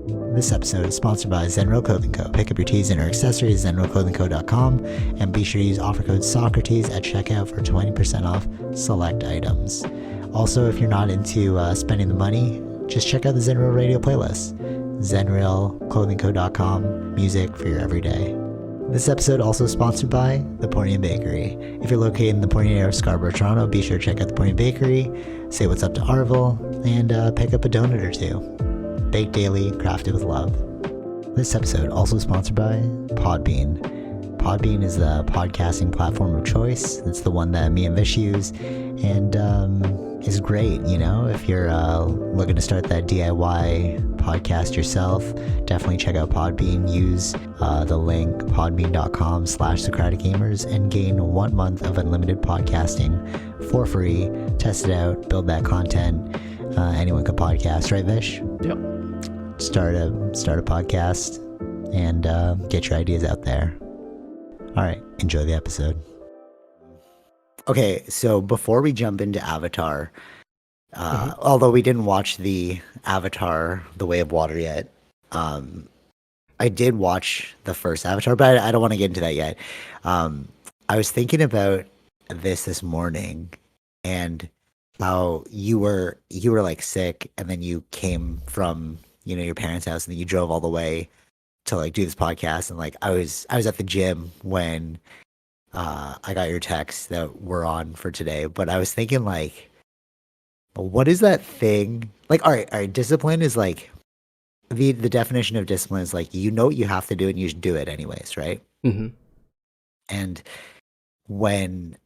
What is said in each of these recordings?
This episode is sponsored by Zenro Clothing Co. Pick up your tees and or accessories at zenroclothingco.com and be sure to use offer code Socrates at checkout for 20% off select items. Also, if you're not into spending the money, just check out the Zenrail radio playlist. zenrailclothingco.com, music for your everyday. This episode also sponsored by The Pornian Bakery. If you're located in the Pornian area of Scarborough, Toronto, be sure to check out The Pornian Bakery, say what's up to Arville, and pick up a donut or two. Baked daily, crafted with love. This episode also sponsored by Podbean. Podbean is the podcasting platform of choice. It's the one that me and Vish use, and is great, you know, if you're looking to start that DIY podcast yourself. Definitely check out Podbean. Use the link podbean.com/SocraticGamers and gain 1 month of unlimited podcasting for free. Test it out, build that content. Anyone can podcast, right, Vish? Yep. Start a podcast and get your ideas out there. All right, enjoy the episode. Okay, so before we jump into Avatar, although we didn't watch the Avatar The Way of Water yet, I did watch the first Avatar, but I don't want to get into that yet. I was thinking about this morning and how you were like sick, and then you came from, you know, your parents' house, and then you drove all the way to like do this podcast. And like I was at the gym when I got your text that we're on for today, but I was thinking like, what is that thing? Like, all right, discipline is like the definition of discipline is like, you know what you have to do and you should do it anyways, right? Mm-hmm. And when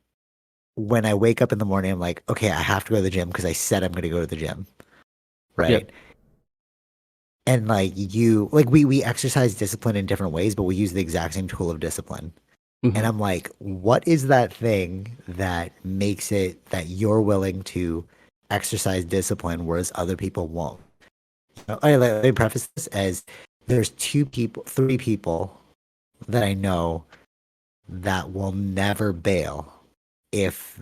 I wake up in the morning, I'm like, okay, I have to go to the gym because I said I'm going to go to the gym, right? Yep. And like we exercise discipline in different ways, but we use the exact same tool of discipline. Mm-hmm. And I'm like, what is that thing that makes it that you're willing to exercise discipline whereas other people won't? Let me preface this as there's three people that I know that will never bail if,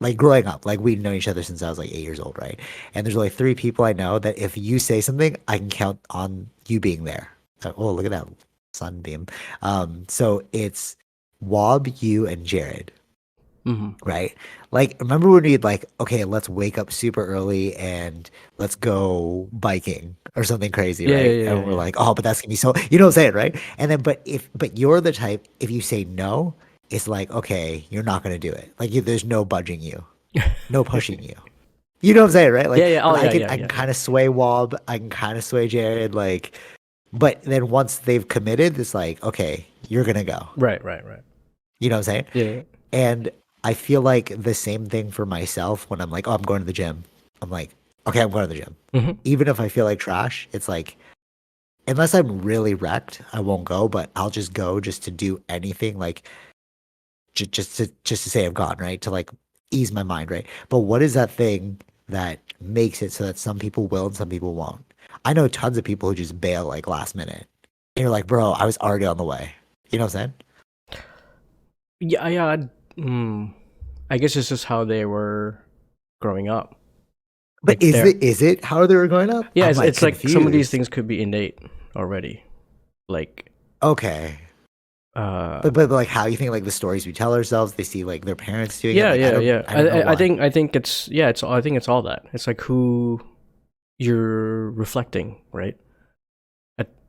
like, growing up, like we've known each other since I was like 8 years old, right? And there's only three people I know that if you say something, I can count on you being there. Oh, look at that sunbeam. So it's Wob, you, and Jared. Mm-hmm. Right? Like, remember when we'd like, okay, let's wake up super early and let's go biking or something crazy, right? Yeah, and we're like, oh, but that's gonna be so, you know what I'm saying, right? And then, but you're the type, if you say no, it's like, okay, you're not gonna do it. Like, there's no budging you, no pushing you. You know what I'm saying, right? Like, Yeah. Oh, I yeah, can kind of sway Wob, I can kind of sway Jared, like, but then once they've committed, it's like, okay, you're gonna go. Right. You know what I'm saying? Yeah. And I feel like the same thing for myself when I'm like, oh, I'm going to the gym. I'm like, okay, I'm going to the gym. Mm-hmm. Even if I feel like trash, it's like, unless I'm really wrecked, I won't go, but I'll just go just to do anything, like just to say I've gone, right? To like ease my mind, right? But what is that thing that makes it so that some people will and some people won't? I know tons of people who just bail like last minute. And you're like, bro, I was already on the way. You know what I'm saying? Yeah. I guess it's just how they were growing up. But like is it how they were growing up? Yeah, I'm it's like some of these confused. things could be innate already. Like, Okay. But like how you think like the stories we tell ourselves, they see like their parents doing it. Like, I don't know I why. think I think it's all that. It's like who you're reflecting, right?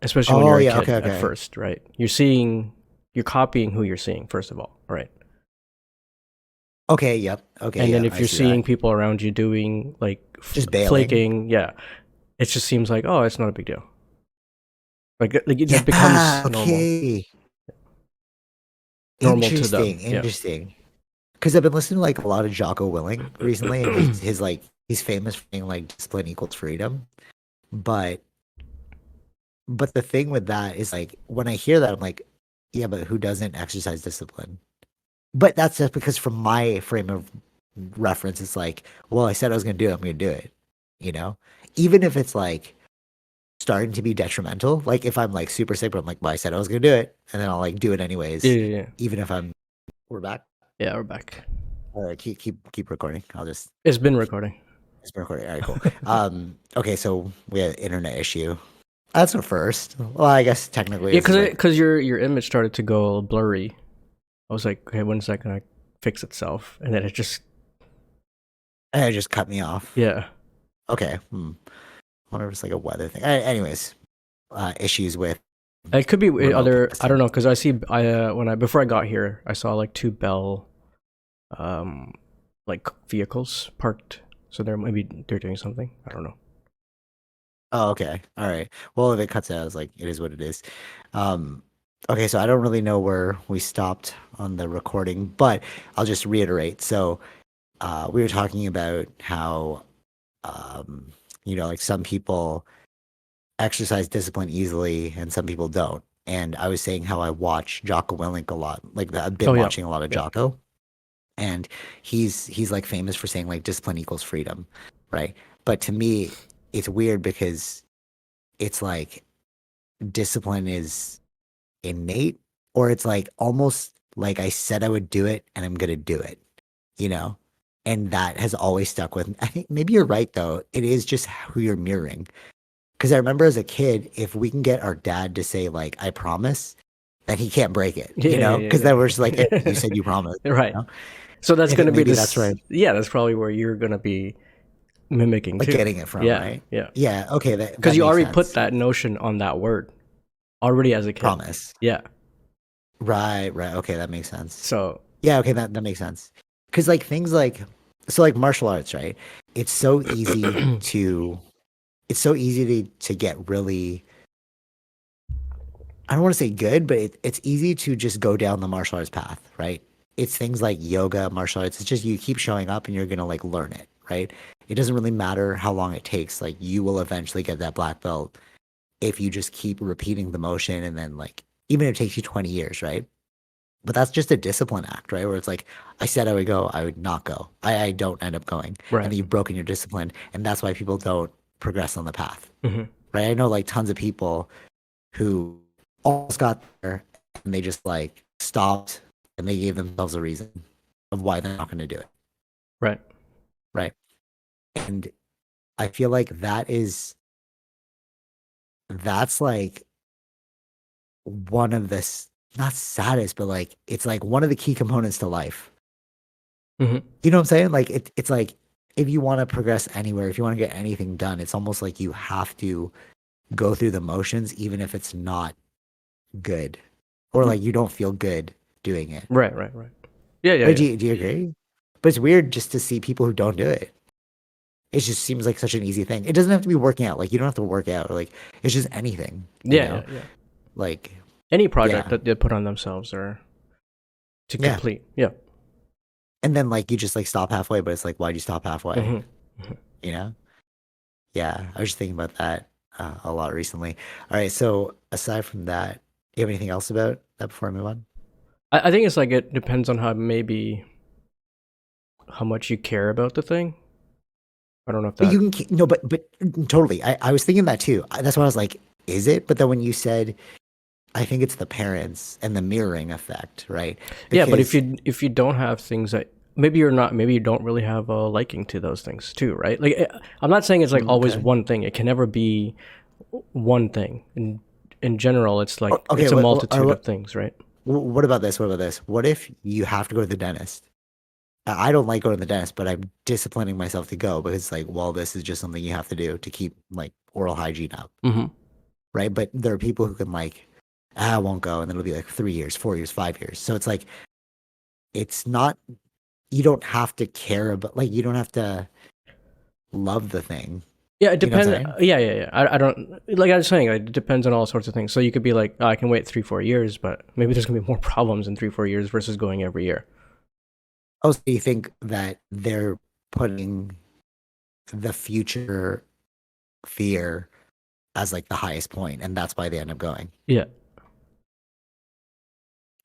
Especially when Oh, you're yeah, a kid okay. at first, right? You're copying who you're seeing first of all, right? Okay, yep. Okay, And then yeah, if I you're see seeing that. people around you doing like Just bailing. flaking, yeah, it just seems like, oh, it's not a big deal. Like it Yeah, just becomes normal okay. to them. Yeah. Interesting. Because I've been listening to like a lot of Jocko Willing recently, and his like he's famous for being like discipline equals freedom. But the thing with that is like when I hear that, I'm like, yeah, but who doesn't exercise discipline? But that's just because from my frame of reference, it's like, well, I said I was gonna do it, I'm gonna do it. You know? Even if it's like starting to be detrimental, like if I'm like super sick, but I'm like, well, I said I was gonna do it, and then I'll like do it anyways. Yeah. Even if I'm we're back. Yeah, we're back. All right, keep recording. It's been recording. It's been recording. All right, cool. Okay, so we had an internet issue. That's a first. Well, I guess technically Yeah, this is like, because your image started to go blurry. I was like, okay, when's that gonna fix itself? And then it just it just cut me off. yeah. Okay. I wonder if it's like a weather thing. Anyways, issues with It could be remote other. I don't casting. know because I see when I before I got here, I saw like two Bell, um, like vehicles parked. So they're doing something. I don't know. Oh, okay. All right. Well, if it cuts out, it's like it is what it is. Um, okay, so I don't really know where we stopped on the recording, but I'll just reiterate. So, we were talking about how, um, like some people exercise discipline easily and some people don't. And I was saying how I watch Jocko Willink a lot. Like I've Oh been yeah, watching a lot of yeah. Jocko, and he's like famous for saying like discipline equals freedom, right? But to me, it's weird because it's like discipline is innate, or it's like almost like I said I would do it and I'm gonna do it, you know? And that has always stuck with me. I think maybe you're right though. It is just who you're mirroring. Because I remember as a kid, if we can get our dad to say like "I promise," then he can't break it, Yeah, yeah, Because then we're just like, "Hey, yeah, you said you promised," yeah. Right. you know. So that's I think gonna be maybe that's this. right, Yeah, that's probably where you're gonna be mimicking like too. getting it from, Yeah, right? yeah. Yeah. Okay, that Because that you makes already put sense. that notion on that word already as a kid. Promise. Yeah. Right. Right. Okay, that makes sense. So Yeah. Okay, that makes sense. Because like things like so like martial arts, right? It's so easy to it's so easy to get really I don't want to say good, but it's easy to just go down the martial arts path, right? It's things like yoga, martial arts. It's just you keep showing up and you're gonna like learn it, right? It doesn't really matter how long it takes. Like you will eventually get that black belt if you just keep repeating the motion and then like even if it takes you 20 years, right? But that's just a discipline act, right? Where it's like I said I would go, I would not go. I don't end up going. And right. then you've broken your discipline. And that's why people don't progress on the path. Hmm. Right. I know like tons of people who almost got there and they just like stopped and they gave themselves a reason of why they're not going to do it. Right. Right. And I feel like that's like one of the not saddest, but like it's like one of the key components to life. Hmm. You know what I'm saying? Like it's like if you want to progress anywhere, if you want to get anything done, it's almost like you have to go through the motions, even if it's not good or like you don't feel good doing it. Right. Right. Right. Yeah. Yeah. Right? Yeah. Do you agree? But it's weird just to see people who don't do it. It just seems like such an easy thing. It doesn't have to be working out. Like you don't have to work out. Or like it's just anything. Yeah. Yeah. Yeah. Like Any project yeah, that they put on themselves or to yeah. complete. Yeah. And then like you just like stop halfway, but it's like why'd you stop halfway? Hmm. Hmm. You know? Yeah, I was just thinking about that a lot recently. All right, so aside from that, do you have anything else about that before I move on? I think it's like it depends on how much you care about the thing. I don't know if But that. you can no, but totally. I was thinking that too. That's why I was like, is it? But then when you said, I think it's the parents and the mirroring effect, right? Yeah, but Because if you don't have things that maybe you don't really have a liking to those things too, right? Like I'm not saying it's like always okay, one thing. It can never be one thing. In general, it's like okay. it's a multitude of things, right? What about this? What about this? What if you have to go to the dentist? I don't like going to the dentist, but I'm disciplining myself to go because, like, well, this is just something you have to do to keep like oral hygiene up, Hmm. right? But there are people who can like, I won't go, and then it'll be like 3 years, 4 years, 5 years. So it's like it's not. You don't have to care about like you don't have to love the thing. Yeah, it You know what I'm depends. saying? Yeah, yeah, yeah. I don't like I was saying. Like, it depends on all sorts of things. So you could be like, oh, I can wait 3 4 years, but maybe there's gonna be more problems in 3 4 years versus going every year. Also, you think that they're putting the future fear as like the highest point, and that's why they end up going. Yeah.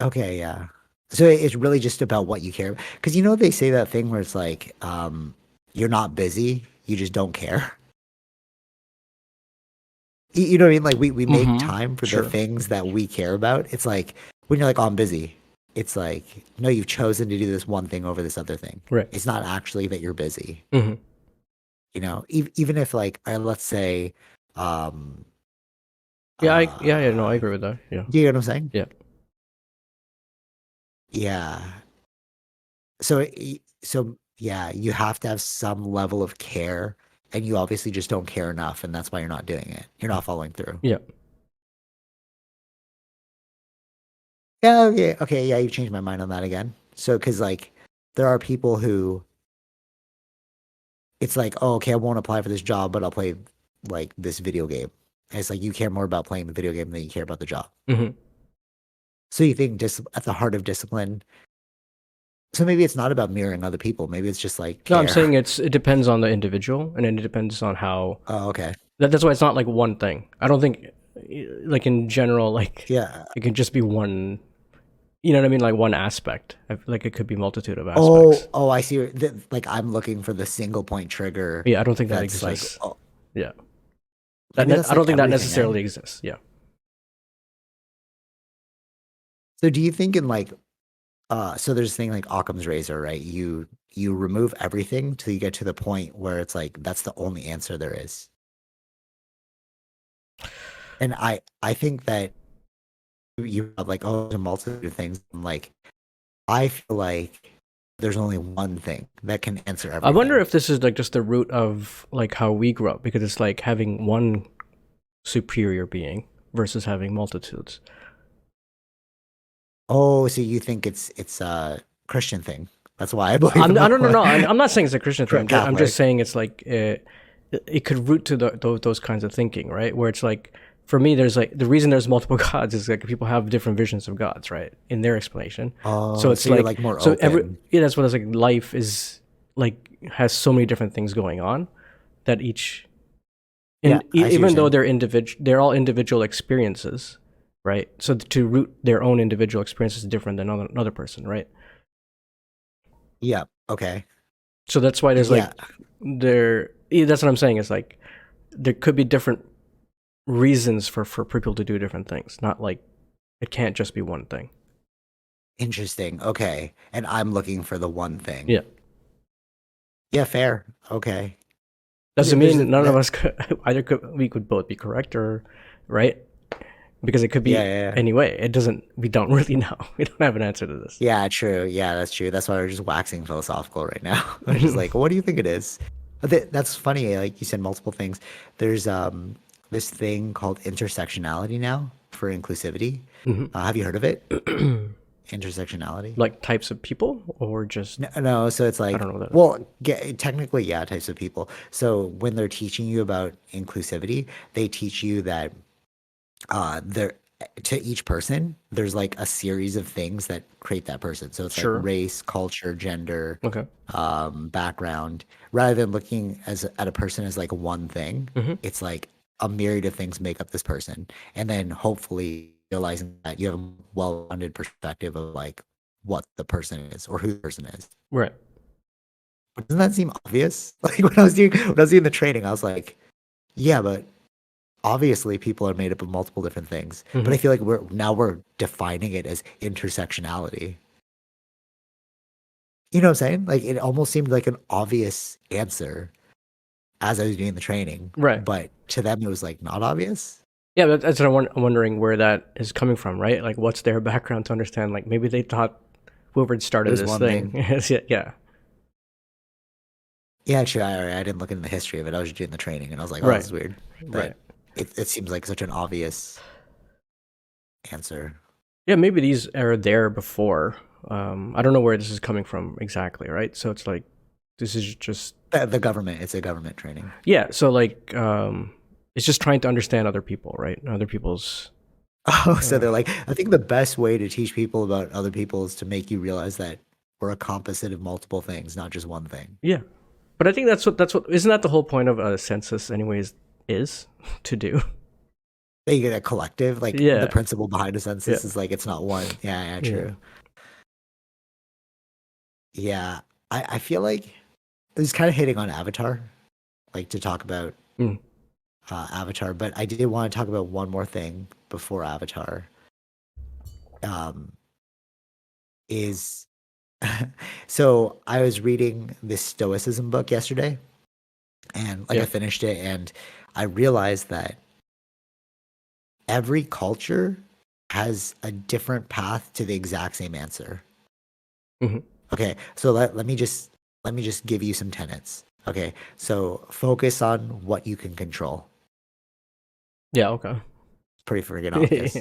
Okay, yeah. So it's really just about what you care because they say that thing where it's like you're not busy, you just don't care. You know what I mean? Like we make Mm-hmm. time for the Sure. things that we care about. It's like when you're like, oh, I'm busy. It's like, no, you've chosen to do this one thing over this other thing. Right. It's not actually that you're busy. Mm-hmm. Even if like, let's say, um, Yeah, no, I Uh, agree with that. Yeah. do you get what I'm saying? Yeah. Yeah. So yeah, you have to have some level of care, and you obviously just don't care enough, and that's why you're not doing it. You're not following through. Yeah. Yeah, okay, yeah, you've changed my mind on that again. So, because like, there are people who it's like, oh, okay, I won't apply for this job, but I'll play like this video game. And it's like you care more about playing the video game than you care about the job. Hmm. So you think at the heart of discipline. So maybe it's not about mirroring other people. Maybe it's just like No, I'm saying care. it depends on the individual, and then it depends on how. Oh, okay. That's why it's not like one thing. I don't think, like in general, like Yeah. it can just be one. You know what I mean? Like one aspect. Like it could be multitude of Oh, aspects. oh, I see. Like I'm looking for the single point trigger. Yeah, I don't think that That's like, exists. oh, Yeah, maybe that's I don't like think that everything, eh? necessarily exists. Yeah. So do you think in like, so there's this thing like Occam's razor, right? You remove everything till you get to the point where it's like that's the only answer there is. And I think that you have like, oh, there's a multitude of things. And like I feel like there's only one thing that can answer I wonder everything. if this is like just the root of like how we grew up, because it's like having one superior being versus having multitudes. Oh, so you think it's a Christian thing? That's why I believe I'm in I the don't know. No, I'm not saying it's a Christian thing. I'm just Catholic. saying it's like it could root to those kinds of thinking, right? Where it's like for me, there's like the reason there's multiple gods is like people have different visions of gods, right? In their explanation. So Oh, it's so you're like like more open. yeah, that's what it's like. Life is like has so many different things going on that each Yeah, and I see what you're even though saying. they're all individual experiences, right? So to root their own individual experience is different than another person, right? Yeah, okay. So that's why there's Yeah, like that's what I'm saying is like there could be different reasons for people to do different things, not like it can't just be one thing. interesting. Okay. And I'm looking for the one thing. Yeah, Yeah, fair. Okay. doesn't There's mean none of that. us could, either could we could both be correct or right, because it could Yeah, be yeah, yeah. any way. It doesn't. We don't really know. We don't have an answer to this. Yeah, true. Yeah, that's true. That's why we're just waxing philosophical right now. We're just like, what do you think it is? But that's funny. Like you said, multiple things. There's this thing called intersectionality now for inclusivity. Hmm. Have you heard of it? Intersectionality? Like types of people or just No, no. So it's I like, don't know what that is. well, technically, yeah, types of people. So when they're teaching you about inclusivity, they teach you that there to each person, there's like a series of things that create that person. So it's like Sure. race, culture, gender, Okay. background. Rather than looking at a person as like one thing, Hmm. it's like a myriad of things make up this person, and then hopefully realizing that you have a well-rounded perspective of like what the person is or who the person is. Right. But doesn't that seem obvious? Like when I was doing the training, I was like, yeah, but obviously people are made up of multiple different things. But Hmm. I feel like we're defining it as intersectionality. You know what I'm saying? Like it almost seemed like an obvious answer as I was doing the training, Right. but to them it was like not obvious. Yeah, that's what I'm wondering where that is coming from, right? Like, what's their background to understand? Like, maybe they thought whoever had It started was this one thing. thing. Yeah. Yeah, actually, I didn't look into the history of it. I was just doing the training, and I was like, oh, this Right. is weird. That Right. it seems like such an obvious answer. Yeah, maybe these are there before. I don't know where this is coming from exactly, right? So it's like this is just The government, it's a government training. yeah. So like, it's just trying to understand other people, right? Other people's. Oh, so Uh, they're like, I think the best way to teach people about other people is to make you realize that we're a composite of multiple things, not just one thing. yeah, but I think that's what isn't that the whole point of a census, anyways, is to do. They get a collective, like the Yeah. principle behind a Yeah. census is like it's not one. Yeah, yeah, Yeah. true. Yeah, I feel like it's kind of hitting on Avatar, like to talk about Mm. Avatar, but I did want to talk about one more thing before Avatar. Um, is so I was reading this Stoicism book yesterday, and like I Yeah. finished it, and I realized that every culture has a different path to the exact same answer. Hmm. Okay, so let me just give you some tenets. Okay, so focus on what you can control. Yeah. Okay. Pretty freaking obvious.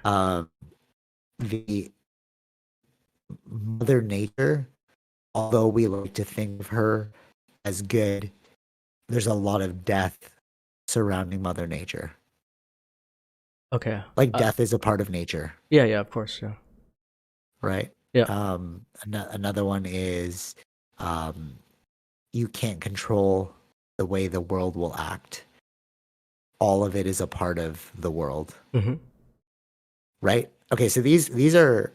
Um, the Mother Nature, although we like to think of her as good, there's a lot of death surrounding Mother Nature. Okay. Like death is a part of nature, Yeah. Yeah. Of course. Yeah. right? Yeah. Another one is um, you can't control the way the world will act. All of it is a part of the world, Hmm. right? Okay, so these are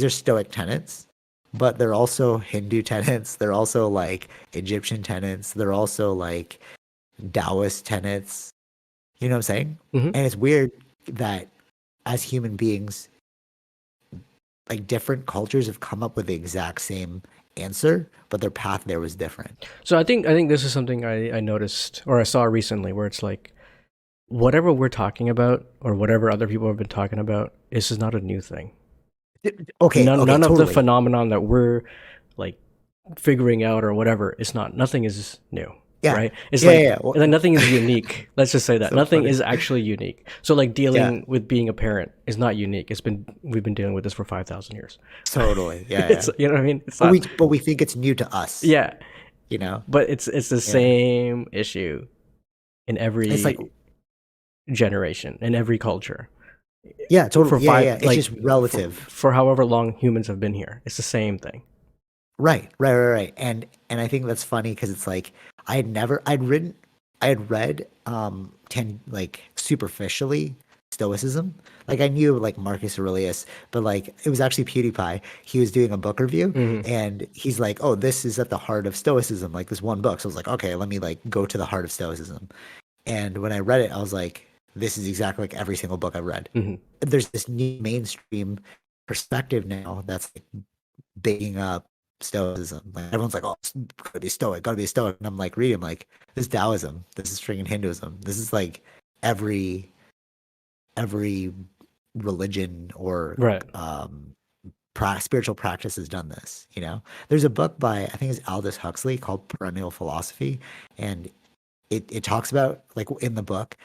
Stoic tenets, but they're also Hindu tenets. They're also like Egyptian tenets. They're also like Taoist tenets. You know what I'm saying? Hmm. And it's weird that as human beings, like different cultures have come up with the exact same answer, but their path there was different. So I think this is something I noticed or I saw recently, where it's like whatever we're talking about or whatever other people have been talking about, this is not a new thing. Okay, okay, None of the totally. phenomenon that we're like figuring out or whatever, it's not. Nothing is new, Yeah. right? It's Yeah, yeah, like yeah. Well, nothing is unique. Let's just say that so nothing funny. is actually unique. So like Yeah, dealing with being a parent is not unique. We've been dealing with this for 5,000 years. totally. Yeah, yeah. It's, you know what I mean? It's But not. we think it's new to us, Yeah, you know? but it's the Yeah. same issue in It's like every generation, in every culture. yeah, For totally. Yeah, five, yeah. It's like just relative. for however long humans have been here, it's the same thing. Right, right, right, right. And I think that's funny because it's like I had read like superficially Stoicism. Like I knew like Marcus Aurelius, but like it was actually PewDiePie. He was doing a book review Hmm. and he's like, "Oh, this is at the heart of Stoicism, like this one book." So I was like, "Okay, let me like go to the heart of Stoicism." And when I read it, I was like, "This is exactly like every single book I've read." Hmm. There's this new mainstream perspective now that's like bigging up Stoicism. Like everyone's like, "Oh, it's gotta be Stoic, gotta be Stoic," and I'm like reading like this is Taoism, this is freaking Hinduism, this is like every every religion or Right. spiritual practice has done this. You know, there's a book by I think it's Aldous Huxley called Perennial Philosophy, and it talks about like in the book.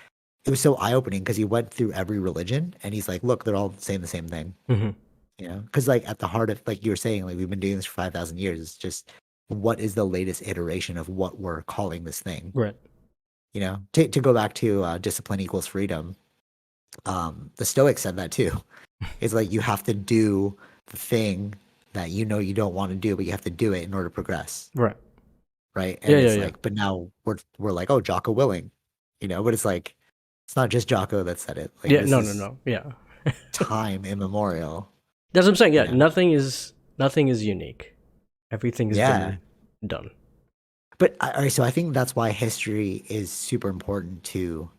It was so eye opening because he went through every religion and he's like, look, they're all saying the same thing. Hmm. You know, because like at the heart of like you were saying, like we've been doing this for 5,000 years. It's just what is the latest iteration of what we're calling this thing? Right. You know, to go back to discipline equals freedom. The Stoics said that too. It's like you have to do the thing that you know you don't want to do, but you have to do it in order to progress, Right. right? Yeah. And Yeah. it's Yeah. like, but now we're like, oh, Jocko Willing, you know, but it's like it's not just Jocko that said it. Like Yeah. this No. No. is No. Yeah. time immemorial, That's what I'm saying. you Yeah. know? Nothing is unique. Everything has Yeah. been done. But all right, so I think that's why history is super important to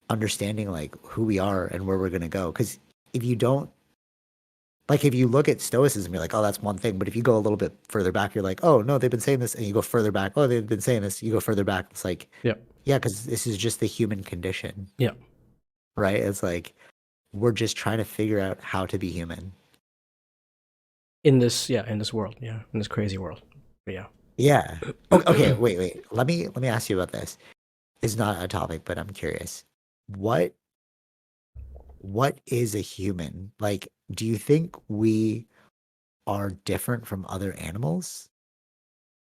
understanding like who we are and where we're gonna go. Because if you don't like, if you look at Stoicism, you're like, oh, that's one thing. But if you go a little bit further back, you're like, oh no, they've been saying this, and you go further back, oh, they've been saying this. You go further back, it's like, Yeah. yeah, because this is just the human condition, Yeah. right? It's like we're just trying to figure out how to be human. In this world. Yeah. In this crazy world. But yeah. Yeah. Okay. Wait. Let me ask you about this. It's not a topic, but I'm curious. What what is a human? Like, do you think we are different from other animals?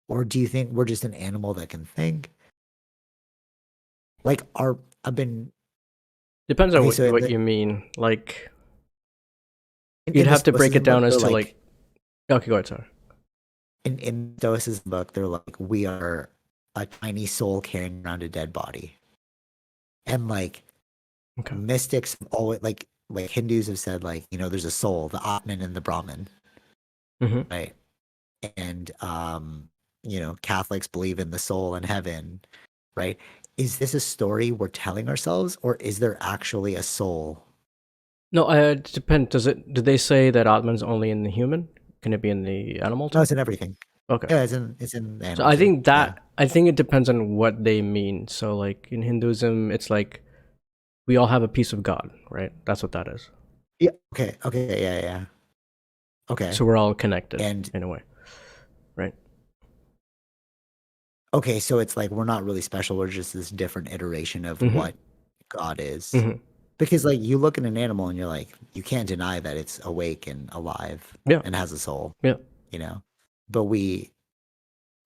Or do you think we're just an animal that can think? Like, I've been Depends on okay. So what you mean. Like in you'd the have to break it Stoicism book, down as they're to like. like Okay. Go ahead. Sorry. in Stoicism book, they're like we are a tiny soul carrying around a dead body, and like Okay. mystics have always like Hindus have said like you know there's a soul, the Atman and the Brahman, Hmm. right? And you know Catholics believe in the soul and heaven, right? Is this a story we're telling ourselves, or is there actually a soul? No. It depends. Do they say that Atman's only in the human? Can it be in the animal No, too? it's in everything. Okay. Yeah, it's in the So animal I too. think Yeah. it depends on what they mean. So like in Hinduism, it's like We all have a piece of God, right? That's what that is. Yeah. Okay. Okay. Yeah. Yeah. Okay. So we're all connected And in a way, right? okay, so it's like we're not really special. We're just this different iteration of Mm-hmm. what God is. Mm-hmm. Because like you look at an animal and you're like, you can't deny that it's awake and alive Yeah. and has a soul, Yeah. you know? But we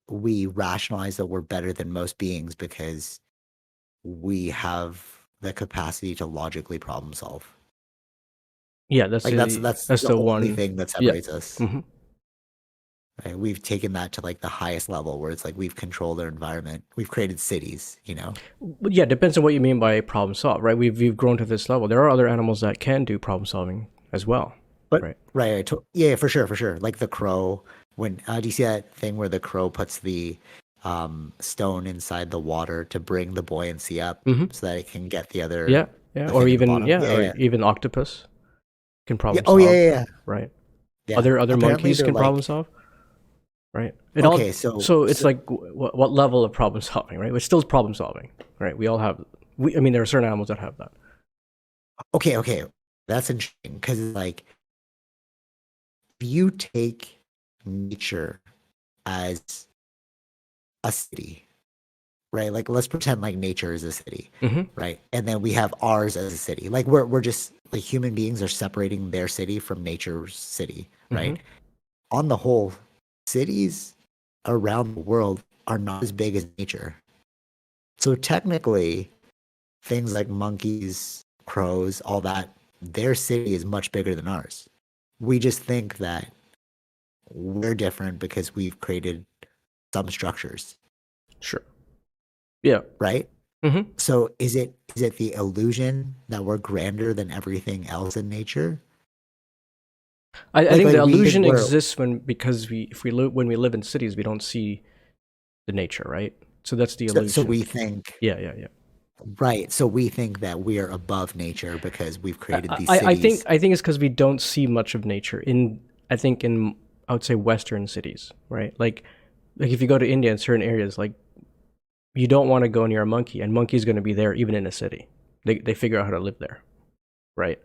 rationalize that we're better than most beings because we have the capacity to logically problem solve. Yeah. Like that's That's the the only one. thing that Yeah. separates us. Mm-hmm. Right? We've taken that to like the highest level where it's like we've controlled our environment. We've created cities, you know? But yeah, depends on what you mean by problem solve, right? We've grown to this level. There are other animals that can do problem solving as well, But right? right, yeah, for sure, for sure. Like the crow, when do you see that thing where the crow puts the stone inside the water to bring the buoyancy up Mm-hmm. so that it can get the Yeah. other Yeah. the Or thing at the even bottom? yeah, Yeah, or yeah, even octopus can yeah. problem Oh, yeah, solve, yeah, yeah. right? Yeah. Other Apparently, monkeys they're can problem like solve, right? It all okay. So, so it's so like what level of problem solving, right? It's still problem solving, right? We all have. I mean, there are certain animals that have that. okay, okay. That's interesting because like if you take nature as a city, right? Like let's pretend like nature is a city, Mm-hmm. right? And then we have ours as a city. Like we're just like human beings are separating their city from nature's city, Mm-hmm. right? On the whole, cities around the world are not as big as nature. So technically, things like monkeys, crows, all that, their city is much bigger than ours. We just think that we're different because we've created some structures, Sure. Yeah. right? Mm-hmm. So is it the illusion that we're grander than everything else in nature? I Like think like the we think illusion we're exists because when we live in cities, we don't see the nature, right? So that's the so illusion. we think Yeah. Yeah. Yeah. right. So we think that we are above nature because we've created these I think cities. it's because we don't see much of nature in I think in I would say Western cities, right? Like if you go to India in certain areas, like you don't want to go near a monkey, and monkey's going to be there even in a city. They figure out how to live there, right?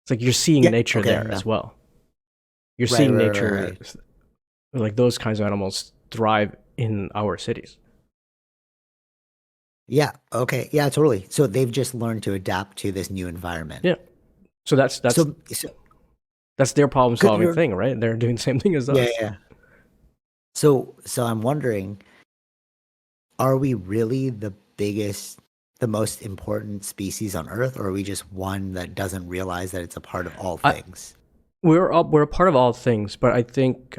It's like you're seeing Yeah. nature Okay. there Yeah. as well. You're Right. seeing Right. Right. nature, Right. like those kinds of animals thrive in our cities. Yeah. Okay. Yeah. Totally. So they've just learned to adapt to this new environment. Yeah. So So that's their problem good. solving thing, right? They're doing the same thing as Yeah. us. Yeah. So I'm wondering, are we really the biggest, the most important species on Earth, or are we just one that doesn't realize that it's a part of all I, things? we're a part of all things, but I think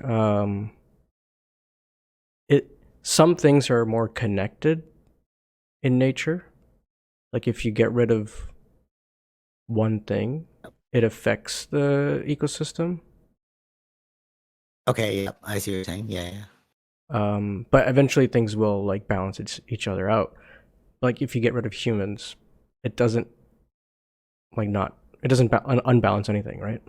it some things are more connected in nature. Like if you get rid of one thing, it affects the ecosystem. Okay. Yeah. I see what you're saying. Yeah. Yeah. But eventually things will like balance each other out. Like if you get rid of humans, it doesn't like not it doesn't unbalance anything, right?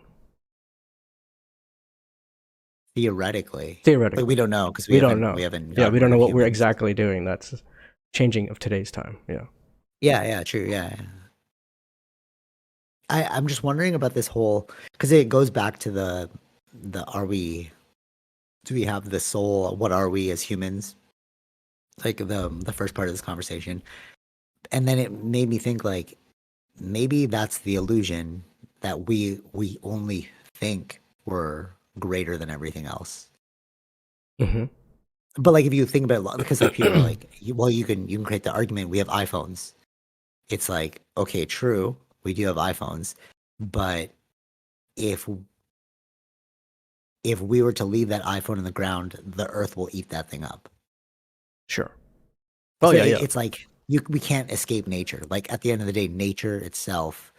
Theoretically, like we Theoretically, don't know because we don't we know. haven't Yeah, we gotten don't rid know of what we're humans. exactly doing. That's changing of today's time. Yeah. Yeah. Yeah. True. Yeah. Yeah. I'm just wondering about this whole because it goes back to the are we do we have the soul? What are we as humans? Like the first part of this conversation, and then it made me think like maybe that's the illusion that we only think we're greater than everything else. Mm-hmm. But like if you think about it, because like people are like, well, you can create the argument. We have iPhones. It's like okay, true, we do have iPhones, but if if we were to leave that iPhone in the ground, the Earth will eat that thing up. Sure. Oh So yeah, yeah. it's like we can't escape nature. Like at the end of the day, nature itself,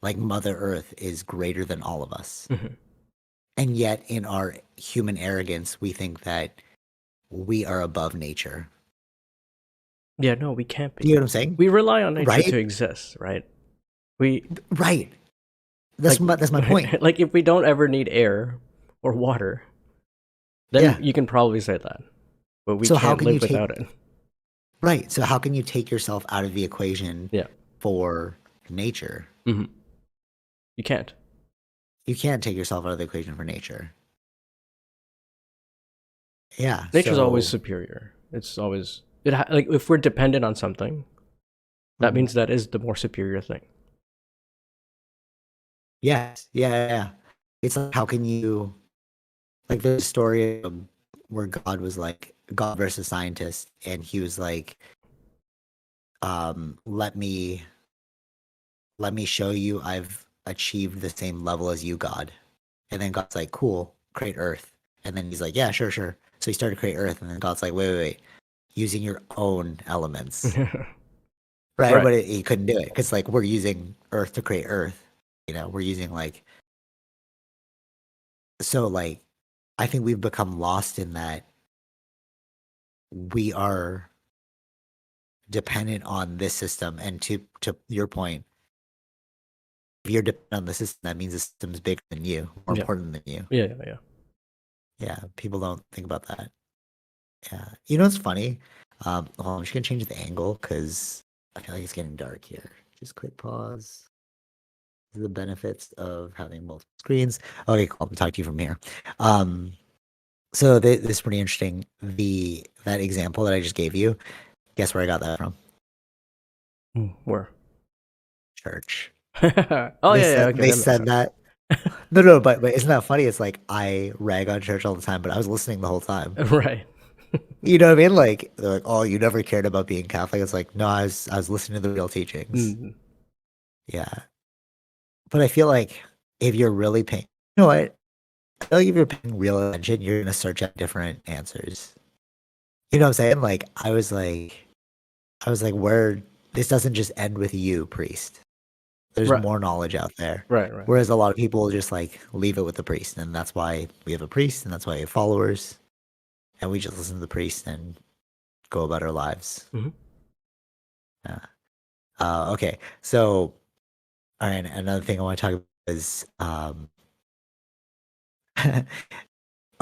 like Mother Earth, is greater than all of us. Mm-hmm. And yet, in our human arrogance, we think that we are above nature. Yeah, no, we can't Do you be. know what I'm saying? We rely on nature Right? to exist, right? We Right. That's like my point. like if we don't ever need air or water, then Yeah. you can probably say that. But we So how can't can you live take without it. right? So how can you take yourself out of the equation Yeah. for nature. Hmm. You can't. You can't take yourself out of the equation for nature. Yeah. Nature's always So superior. It's always like if we're dependent on something, that mhm. means that is the more superior thing. Yes. Yeah, yeah, yeah. It's like how can you like there's a story where God was like God versus scientist, and he was like, let me show you I've achieved the same level as you, God. And then God's like, cool, create Earth. And then he's like, yeah, sure, sure. So he started to create Earth, and then God's like, wait, using your own elements, right? Right. But he couldn't do it because like we're using Earth to create Earth. We're using like so like I think we've become lost in that we are dependent on this system. And to your point, if you're dependent on the system, that means the system's bigger than you, more Yeah. important than you. Yeah. Yeah. Yeah, people don't think about that. Yeah, you know what's funny? Hold on, I'm just gonna change the angle because I feel like it's getting dark here. Just quick pause. The benefits of having multiple screens. Okay, cool. I'll talk to you from here. Um, so this is pretty interesting. That example that I just gave you. Guess where I got that from? Where? Church. Oh yeah. Okay, They that makes said sense. that. No, but isn't that funny? It's like I rag on church all the time, but I was listening the whole time. Right. You know what I mean? Like they're like, "Oh, you never cared about being Catholic." It's like, no, I was listening to the real teachings. Mm. Yeah, but I feel like if you're really paying, you know what? I feel like if you're paying real attention, you're gonna search out different answers. You know what I'm saying? Like I was like, where this doesn't just end with you, priest. There's Right. more knowledge out there. Right. Right. Whereas a lot of people just like leave it with the priest, and that's why we have a priest, and that's why we have followers, and we just listen to the priest and go about our lives. Hmm. Yeah. Okay, so all right, another thing I want to talk about is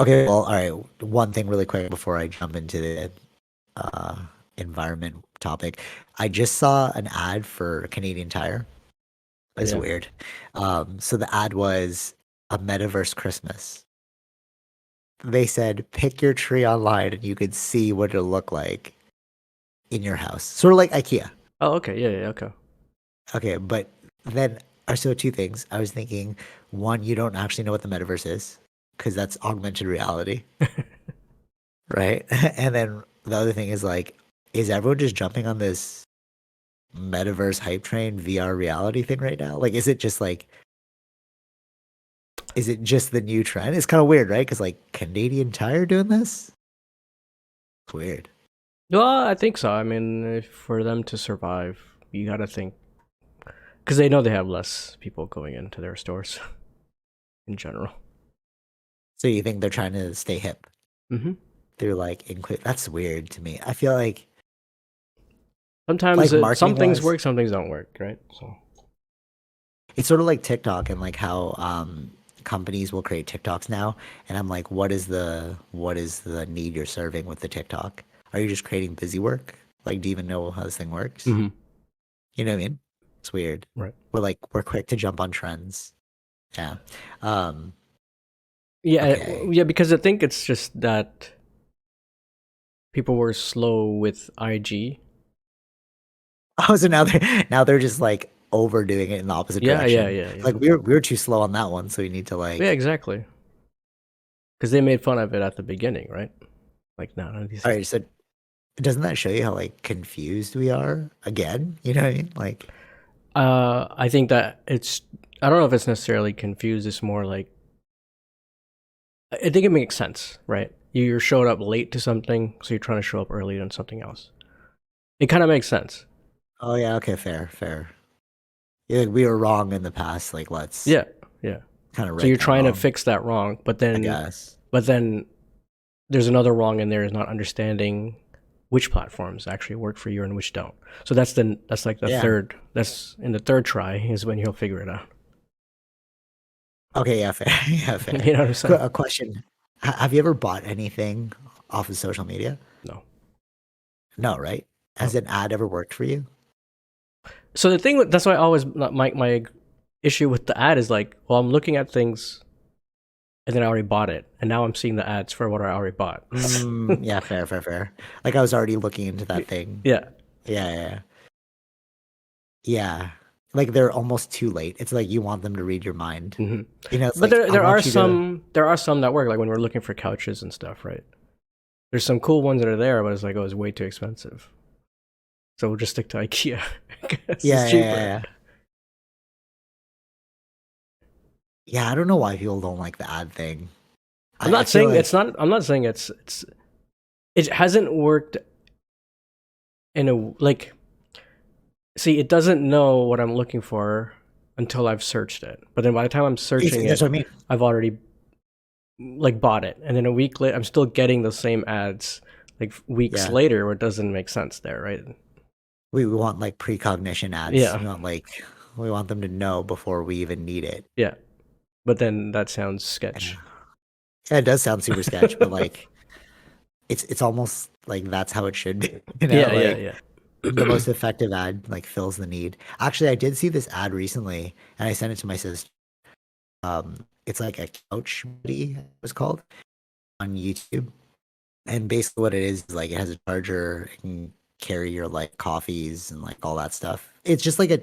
okay, well, all right, one thing really quick before I jump into the uh environment topic. I just saw an ad for Canadian Tire. It's Yeah. weird. So the ad was a metaverse Christmas. They said pick your tree online and you could see what it'll look like in your house. Sort of like IKEA. Oh, okay. Yeah. Yeah. Okay. Okay, but then so two things. I was thinking, one, you don't actually know what the metaverse is because that's augmented reality, right? And then the other thing is like, is everyone just jumping on this metaverse hype train VR reality thing right now? Like, is it just the new trend? It's kind of weird, right? Because like Canadian Tire doing this, it's weird. Well, I think so. I mean, for them to survive, you got to think because they know they have less people going into their stores in general. So you think they're trying to stay hip Hmm. through like include? That's weird to me. I feel Sometimes like some marketing things wise, work, some things don't work, right? So it's sort of like TikTok and like how companies will create TikToks now, and I'm like, what is the need you're serving with the TikTok? Are you just creating busy work? Like, do you even know how this thing works? hmm. You know what I mean? It's weird. Right. We're quick to jump on trends. Yeah. Um. Yeah, Okay. yeah, because I think it's just that people were slow with IG. Oh, so now they're just like overdoing it in the opposite Yeah, yeah, direction. yeah, yeah. Like we were too slow on that one, so we need to Yeah, like. exactly. Because they made fun of it at the beginning, right? Like, no, none of these All things. right. So doesn't that show you how like confused we are again? You know what I mean? Like. I think that it's. I don't know if it's necessarily confused. It's more like I think it makes sense, right? You're showed up late to something, so you're trying to show up early on something else. It kind of makes sense. Oh yeah. Okay. Fair. Fair. Yeah, like, we were wrong in the past. Like, let's Yeah, yeah. kind of So right you're that trying to wrong, fix that wrong, I guess. but then there's another wrong in there is not understanding which platforms actually work for you and which don't. So that's like the Yeah. third. That's in the third try is when he'll figure it out. Okay. Yeah. Fair. Yeah. Fair. You know what I'm saying? A question: have you ever bought anything off of social media? No, No, right? no. Has an ad ever worked for you? So the thing that's why I always my issue with the ad is like, well, I'm looking at things and then I already bought it, and now I'm seeing the ads for what I already bought. Yeah, fair. Like I was already looking into that thing. Yeah. Yeah. Yeah. Like they're almost too late. It's like you want them to read your mind. Hmm. It's But like I there are want you to. there are some that work, like when we're looking for couches and stuff, right? There's some cool ones that are there, but it's like, oh, it's way too expensive. So we'll just stick to IKEA. Yeah, It's cheaper. Yeah, I don't know why people don't like the ad thing. I'm I not feel saying like it's not. I'm not saying it hasn't worked in a like. See, it doesn't know what I'm looking for until I've searched it. But then by the time I'm searching that's it, what I mean. I've already like bought it, and then a week later, I'm still getting the same ads like weeks Yeah. later, where it doesn't make sense there, right? We want like precognition ads. Yeah, We want them to know before we even need it. yeah. But then that sounds And, sketch. yeah, it does sound super sketch, but like it's almost like that's how it should be. Yeah, Like yeah. the most effective ad like fills the need. Actually, I did see this ad recently, and I sent it to my sister. It's like a couch buddy, it was called on YouTube, and basically what it is like it has a charger, it can carry your like coffees and like all that stuff. It's just like a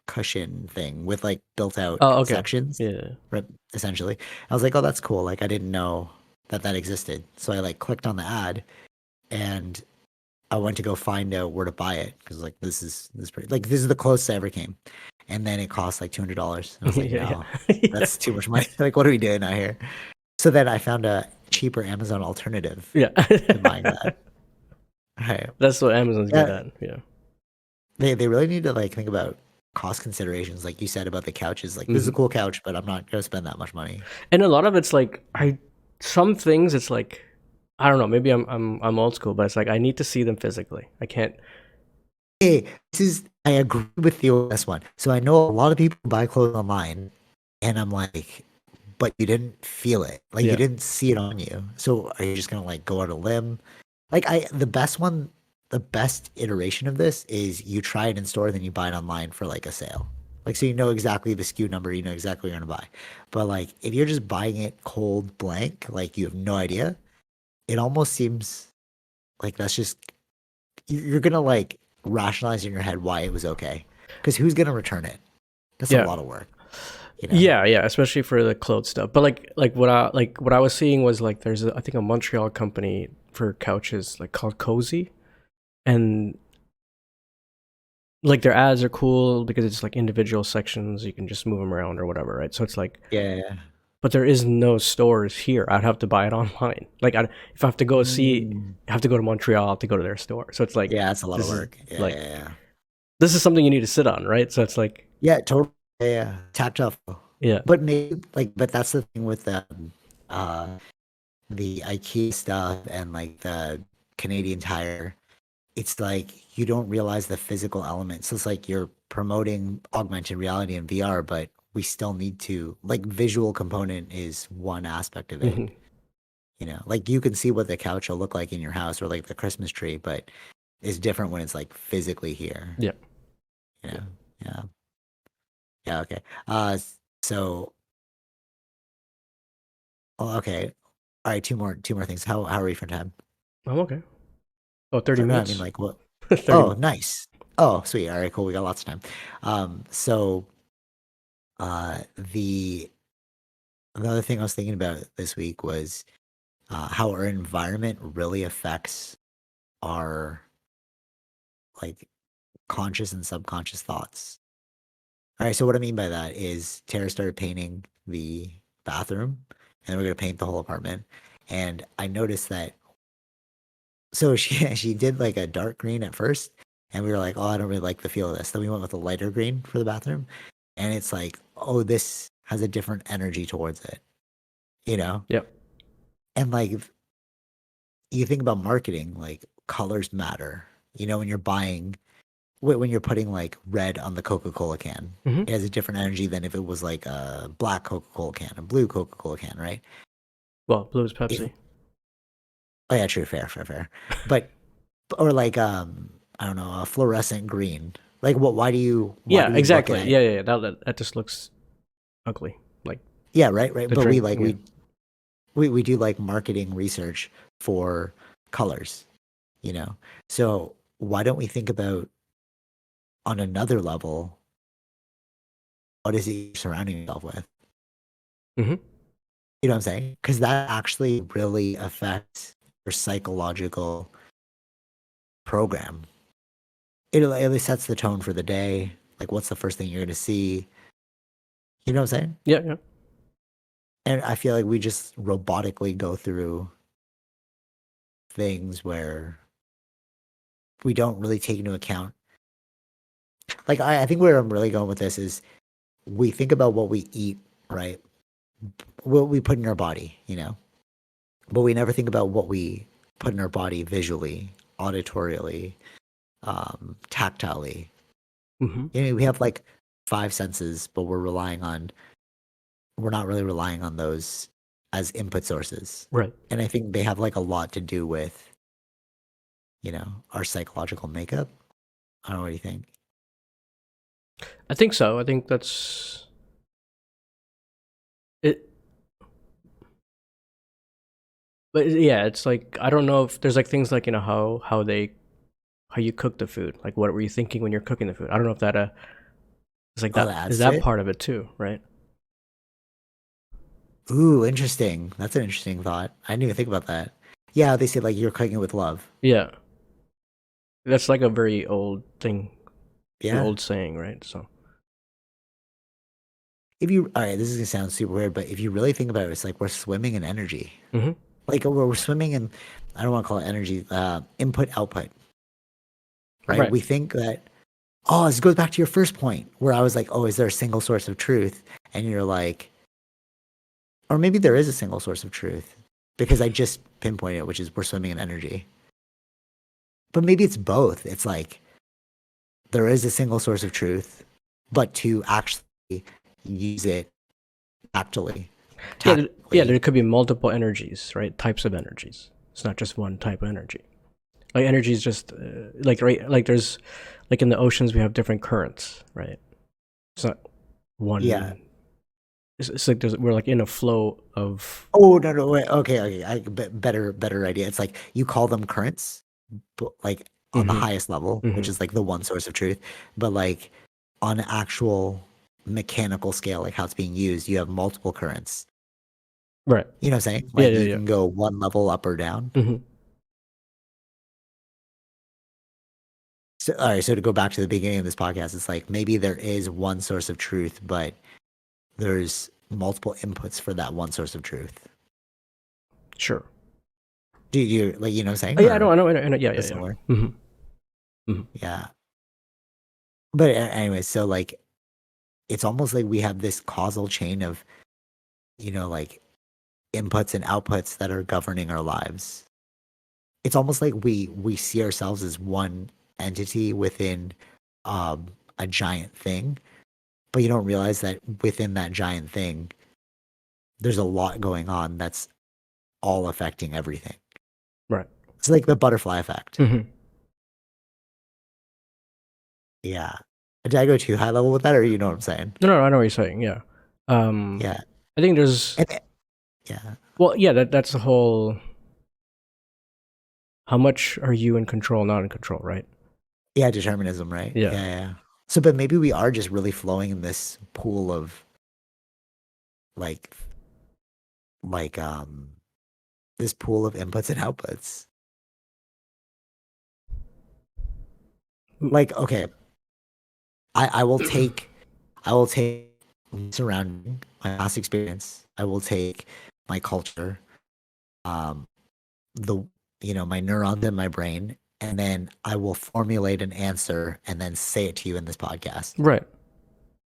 cushion thing with like built out Oh, okay. sections, Yeah. right, essentially. I was like, oh, that's cool. Like I didn't know that existed. So I like clicked on the ad and I went to go find out where to buy it because like this is pretty like this is the closest I ever came. And then it cost like $200. I was like, Yeah, no, yeah. that's too much money. Like, what are we doing out here? So then I found a cheaper Amazon alternative Yeah. to buying that. Right. That's what Amazon's good Yeah. at. Yeah. They really need to like think about cost considerations, like you said about the couches. Like this is a cool couch, but I'm not gonna spend that much money. And a lot of it's like some things it's like I don't know, maybe I'm old school, but it's like I need to see them physically. I can't. Hey, I agree with you on this one. So I know a lot of people buy clothes online, and I'm like, but you didn't feel it, like Yeah. you didn't see it on you. So are you just gonna like go out a limb? Like the best iteration of this is you try it in store, then you buy it online for like a sale. Like so you know exactly the SKU number, you know exactly what you're gonna buy. But like if you're just buying it cold blank, like you have no idea, it almost seems like that's just you're gonna like rationalize in your head why it was okay. Because who's gonna return it? That's a Yeah. lot of work. Yeah, especially for the clothes stuff. But what I was seeing was like there's I think a Montreal company for couches like called Cozy, and like their ads are cool because it's like individual sections, you can just move them around or whatever, right? So it's like, Yeah. but there is no stores here. I'd have to buy it online. Like if I have to go see, I have to go to Montreal to go to their store. So it's like, Yeah, that's a lot of this is work. Yeah, like yeah. this is something you need to sit on, right? So it's like, Yeah, totally. Yeah. Tactile. yeah, But maybe like but that's the thing with uh the IKEA stuff and like the Canadian Tire. It's like you don't realize the physical element. So it's like you're promoting augmented reality and VR, but we still need to like visual component is one aspect of it. mhm, Like you can see what the couch will look like in your house or like the Christmas tree, but it's different when it's like physically here. yeah. You Yeah. know? Yeah. Yeah, okay. So okay. All right, two more things. How are we for time? I'm okay. Oh, 30 Or no, I mean minutes. like what? 30 Oh, minutes. nice. Oh, sweet. All right, cool. We got lots of time. So the another thing I was thinking about this week was how our environment really affects our like conscious and subconscious thoughts. All right, so what I mean by that is Tara started painting the bathroom, and then we're gonna paint the whole apartment. And I noticed that so she did like a dark green at first, and we were like, oh, I don't really like the feel of this. Then we went with a lighter green for the bathroom, and it's like, oh, this has a different energy towards it, you know? Yep. And like you think about marketing, like colors matter. When you're buying, when you're putting like red on the Coca-Cola can, Hmm. it has a different energy than if it was like a black Coca-Cola can, a blue Coca-Cola can, right? Well, blue is If, Pepsi. oh yeah, true, fair. But or like I don't know, a fluorescent green. Like what? Why do Yeah, we look exactly. at? Yeah. That just looks ugly. Like Yeah, right. the But drink. Yeah. we do like marketing research for colors, you know. So why don't we think about on another level, what is it you're surrounding yourself with? Hmm. You know what I'm saying? Because that actually really affects your psychological program. It really sets the tone for the day. Like, what's the first thing you're going to see? You know what I'm saying? Yeah. Yeah. And I feel like we just robotically go through things where we don't really take into account. Like, I think where I'm really going with this is we think about what we eat, right? What we put in our body, you know? But we never think about what we put in our body visually, auditorially, tactilely. Hmm. You know, we have like five senses, but we're not really relying on those as input sources. Right. And I think they have like a lot to do with, our psychological makeup. I don't know what you think. I think so. I think that's it. But yeah, it's like I don't know if there's like things like how you cook the food. Like what were you thinking when you're cooking the food? I don't know if that is like Oh, that that is adds to that it. part of it too, right? Ooh, interesting. That's an interesting thought. I didn't even think about that. Yeah, they say like you're cooking with love. Yeah, that's like a very old thing, an Yeah. old saying, right? So. If you, all right, this is gonna sound super weird, but if you really think about it, it's like we're swimming in energy. Hmm. Like we're swimming in, I don't want to call it energy, input output, right? Right. We think that, oh, this goes back to your first point where I was like, oh, is there a single source of truth? And you're like, or maybe there is a single source of truth because I just pinpointed it, which is we're swimming in energy. But maybe it's both. It's like there is a single source of truth, but to actually use it tactily, Yeah. Yeah. tactically. There could be multiple energies, right? Types of energies. It's not just one type of energy. Like energy is just like right. Like there's like in the oceans we have different currents, right? It's not Yeah. one. It's like we're like in a flow of. Oh no no wait okay better idea. It's like you call them currents, but like on the Hmm. highest level, which Hmm. is like the one source of truth, but like on an actual mechanical scale, like how it's being used, you have multiple currents. Right. You know what I'm saying? Yeah. Like Yeah. you Yeah. can go one level up or down. Hmm. So, all right, so to go back to the beginning of this podcast, it's like maybe there is one source of truth, but there's multiple inputs for that one source of truth. Sure. Do you like you know what I'm saying? Oh, yeah. I know. Or I know. I know. Yeah. Yeah. Yeah. similar? Hmm. Hmm. Yeah. But anyway, so like it's almost like we have this causal chain of, like inputs and outputs that are governing our lives. It's almost like we see ourselves as one entity within a giant thing, but you don't realize that within that giant thing, there's a lot going on that's all affecting everything. Right. It's like the butterfly effect. Hmm. Yeah. Did I go too high level with that, or you know what I'm saying? No, no, I know what you're saying. Yeah. Um, Yeah. I think there's And yeah. well, yeah. That's the whole. How much are you in control, not in control, right? Yeah, determinism, right? Yeah. Yeah, yeah. So, but maybe we are just really flowing in this pool of like, like, this pool of inputs and outputs. Like, okay, I will take my surrounding, my past experience. I will take my culture, um, the, my neurons in my brain, and then I will formulate an answer and then say it to you in this podcast. Right.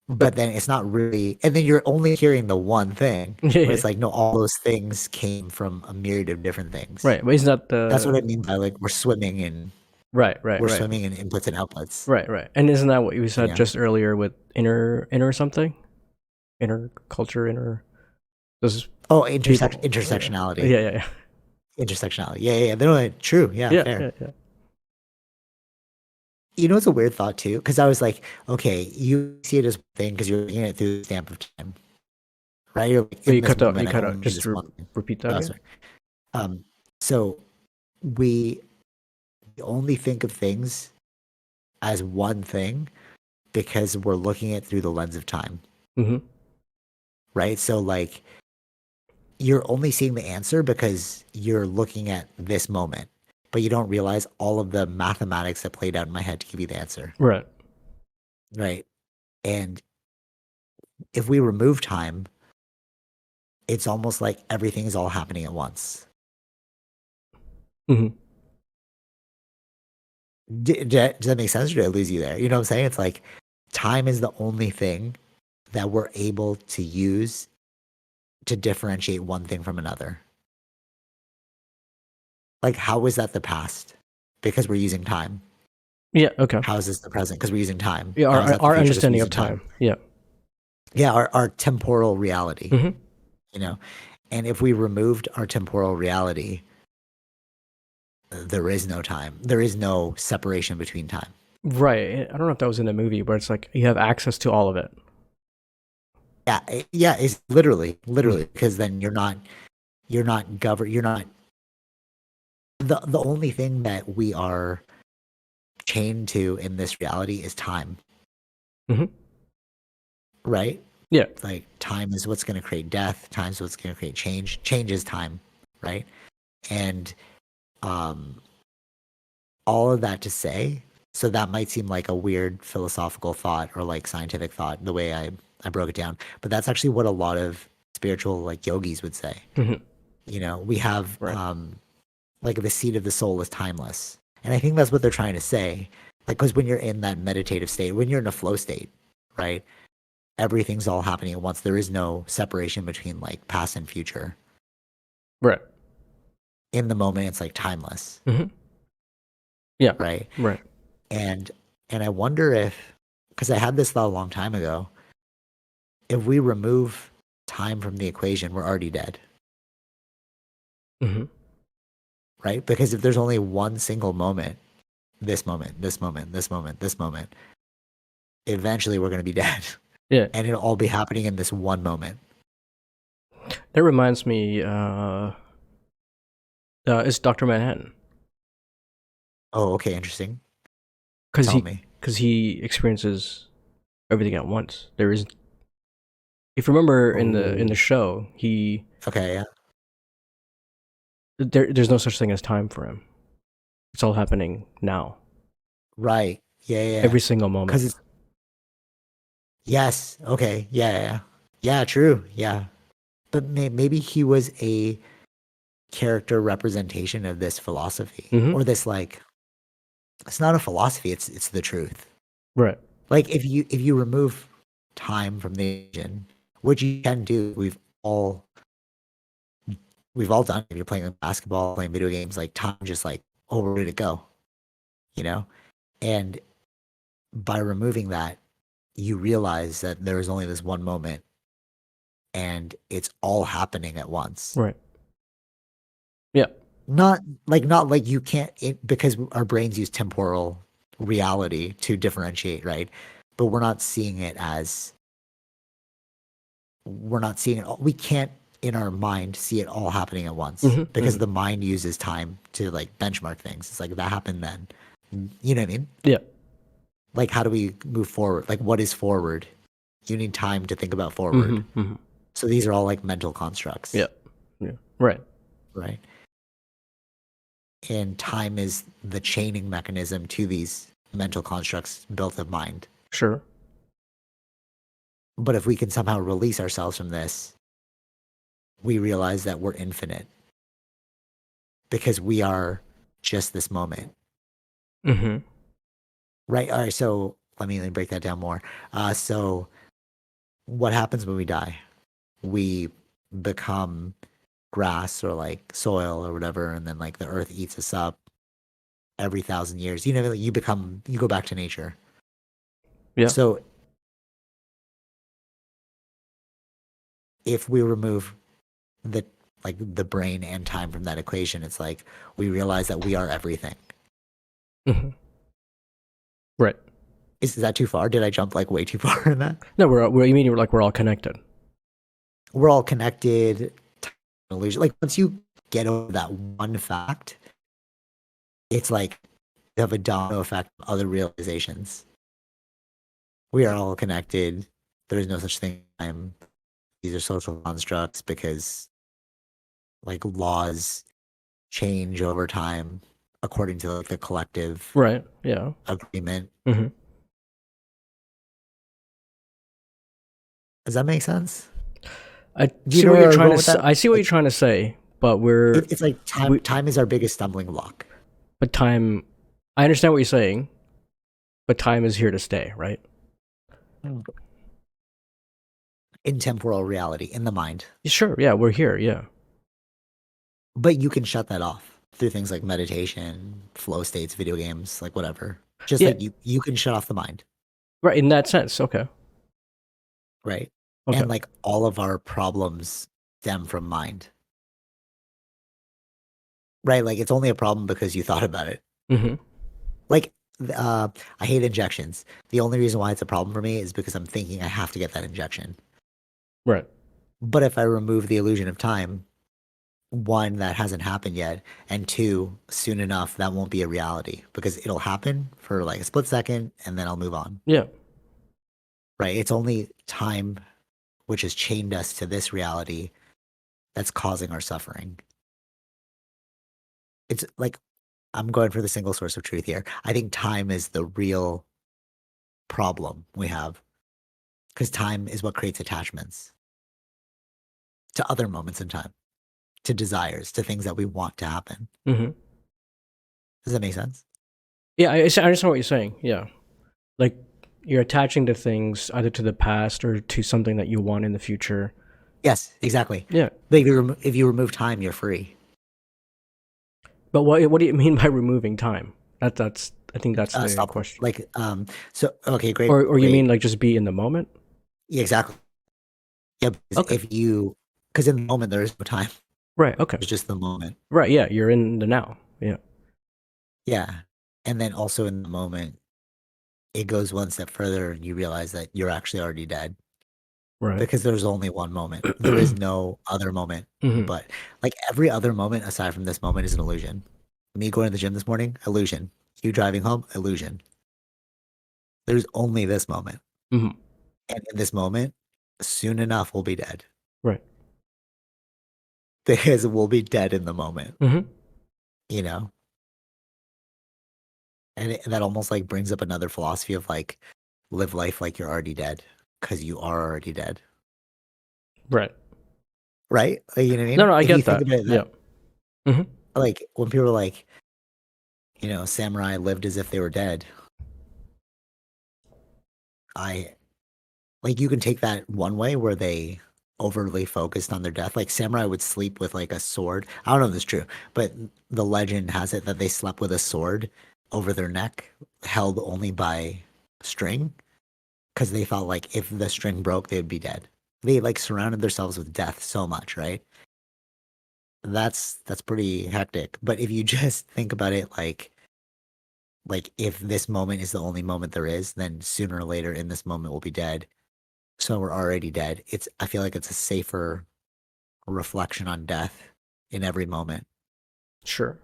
But But then it's not really, and then you're only hearing the one thing, yeah, but yeah. it's like, no, all those things came from a myriad of different things. Right. But isn't that That's what I the mean by like right, right, we're right, swimming in inputs and outputs. right, right? And isn't that what you You said know? just earlier with inner something, inner culture, inner those Oh, people? Yeah, intersectionality. yeah, yeah, Intersectionality. Yeah, yeah, yeah. They're like, true. Yeah, yeah, fair. yeah, yeah. You know, it's a weird thought too, because I was like, okay, you see it as one thing because you're looking at it through the stamp of time, right? You're like, But in this you moment, I cut out. only need Just this one thing. repeat that Oh, again. sorry. Um, so we only think of things as one thing because we're looking at it through the lens of time, Mm-hmm. right? So like you're only seeing the answer because you're looking at this moment, but you don't realize all of the mathematics that played out in my head to give you the answer, Right. right? And if we remove time, it's almost like everything is all happening at once. Mm-hmm. Does that make sense, or did I lose you there? You know what I'm saying? It's like time is the only thing that we're able to use to differentiate one thing from another. Like, how is that the past? Because we're using time. Yeah. Okay. How is this the present? Because we're using time. Yeah. How is that the Our future? Because we're understanding of using time. time. Yeah. Yeah, our temporal reality, Mm-hmm. you know? And if we removed our temporal reality, there is no time. There is no separation between time. Right. I don't know if that was in the movie, but it's like you have access to all of it. Yeah, yeah, it's literally, because then you're not governed, you're not the only thing that we are chained to in this reality is time, Mm-hmm. right? Yeah. Like time is what's going to create death, time is what's going to create change. Change is time, right? And um all of that to say, so that might seem like a weird philosophical thought or like scientific thought the way I broke it down, but that's actually what a lot of spiritual like yogis would say. Mm-hmm. You know, we have Right. like the seat of the soul is timeless. And I think that's what they're trying to say. Like, because when you're in that meditative state, when you're in a flow state, right? Everything's all happening at once. There is no separation between like past and future. Right. In the moment, it's like timeless, Mm-hmm. Yeah. right? Right. And I wonder if, because I had this thought a long time ago, if we remove time from the equation, we're already dead, Mm-hmm. right? Because if there's only one single moment, this moment, this moment, this moment, this moment, eventually we're going to be dead. Yeah. And it'll all be happening in this one moment. That reminds me. It's Doctor Manhattan Oh, okay, interesting. because Tell me. he experiences everything at once. There is, if you remember in the Oh, show, he okay, yeah. there's no such thing as time for him. It's all happening now, Right. Yeah, yeah, yeah. every single moment. Because it's, yes, okay, yeah, yeah, yeah. Yeah, true, yeah. But maybe he was a character representation of this philosophy Mm-hmm. or this like, it's not a philosophy, it's the truth. Right. Like if you remove time from the equation, which you can do, all we've all done. If you're playing basketball, playing video games, like time just like, oh, we're ready to go, you know? And by removing that, you realize that there is only this one moment and it's all happening at once. Right. Yeah. Not like you can't because our brains use temporal reality to differentiate, right? But we're not seeing it all. We can't in our mind see it all happening at once Mm-hmm. because Mm-hmm. the mind uses time to like benchmark things. It's like that happened then. You know what I mean? Yeah. Like how do we move forward? Like what is forward? You need time to think about forward. Mm-hmm. Mm-hmm. So these are all like mental constructs, Yeah. Yeah. Right. right? And time is the chaining mechanism to these mental constructs built of mind. Sure. But if we can somehow release ourselves from this, we realize that we're infinite because we are just this moment. Mm-hmm. Right. All right. So let me break that down more. So what happens when we die? We become grass or like soil or whatever, and then like the earth eats us up every 1,000 years. You know, you go back to nature. Yeah. So if we remove the the brain and time from that equation, it's like we realize that we are everything. Mm-hmm. Right. Is that too far? Did I jump like way too far in that? No, you mean we're all connected. We're all connected. Illusion. Like once you get over that one fact, it's like you have a domino effect of other realizations. We are all connected. There is no such thing as time. These are social constructs because like laws change over time according to like the collective Right. Yeah. agreement. Mm-hmm. Does that make sense? I Do you see know what where you're I'm trying going to. with that? I see what Like you're trying to say, but it's like time. we, Time is our biggest stumbling block. but time. I understand what you're saying, but time is here to stay, right? In temporal reality, in the mind. Sure. Yeah, we're here. Yeah. But you can shut that off through things like meditation, flow states, video games, like whatever. Just Yeah. like you can shut off the mind, Right. In that sense. Okay. right? Okay. And like all of our problems stem from mind, right? Like it's only a problem because you thought about it. Mm-hmm. Like I hate injections. The only reason why it's a problem for me is because I'm thinking I have to get that injection. Right. But if I remove the illusion of time, one, that hasn't happened yet, and two, soon enough that won't be a reality because it'll happen for like a split second and then I'll move on. Yeah. Right? It's only time which has chained us to this reality that's causing our suffering. It's like I'm going for the single source of truth here. I think time is the real problem we have because time is what creates attachments to other moments in time, to desires, to things that we want to happen. Mm-hmm. Does that make sense? Yeah. I understand what you're saying. Yeah. Like you're attaching to things either to the past or to something that you want in the future. Yes, exactly. Yeah. But if you remove time, you're free. But what do you mean by removing time? That's I think that's the Stop. question. Like, so okay, great, Or you great. mean like just be in the moment? Yeah, exactly. Yeah, because Okay. because in the moment there is no time. Right. Okay. It's just the moment. Right. Yeah. You're in the now. Yeah. Yeah. And then also in the moment, it goes one step further and you realize that you're actually already dead Right. because there's only one moment. There is no other moment. Mm-hmm. But like every other moment aside from this moment is an illusion. Me going to the gym this morning, illusion. You driving home, illusion. There's only this moment. Mm-hmm. And in this moment, soon enough, we'll be dead Right. because we'll be dead in the moment, Mm-hmm. you know? And that almost like brings up another philosophy of like, live life like you're already dead because you are already dead. Right. Right? Like, you know what I mean? No, I If you get think that. about it, Yeah. Mm-hmm. like when people are like, samurai lived as if they were dead. I like you can take that one way where they overly focused on their death. Like samurai would sleep with like a sword. I don't know if this is true, but the legend has it that they slept with a sword over their neck, held only by string, because they felt like if the string broke, they'd be dead. They like surrounded themselves with death so much, right? That's pretty hectic. But if you just think about it like if this moment is the only moment there is, then sooner or later in this moment we'll be dead. So we're already dead. I feel like it's a safer reflection on death in every moment. Sure.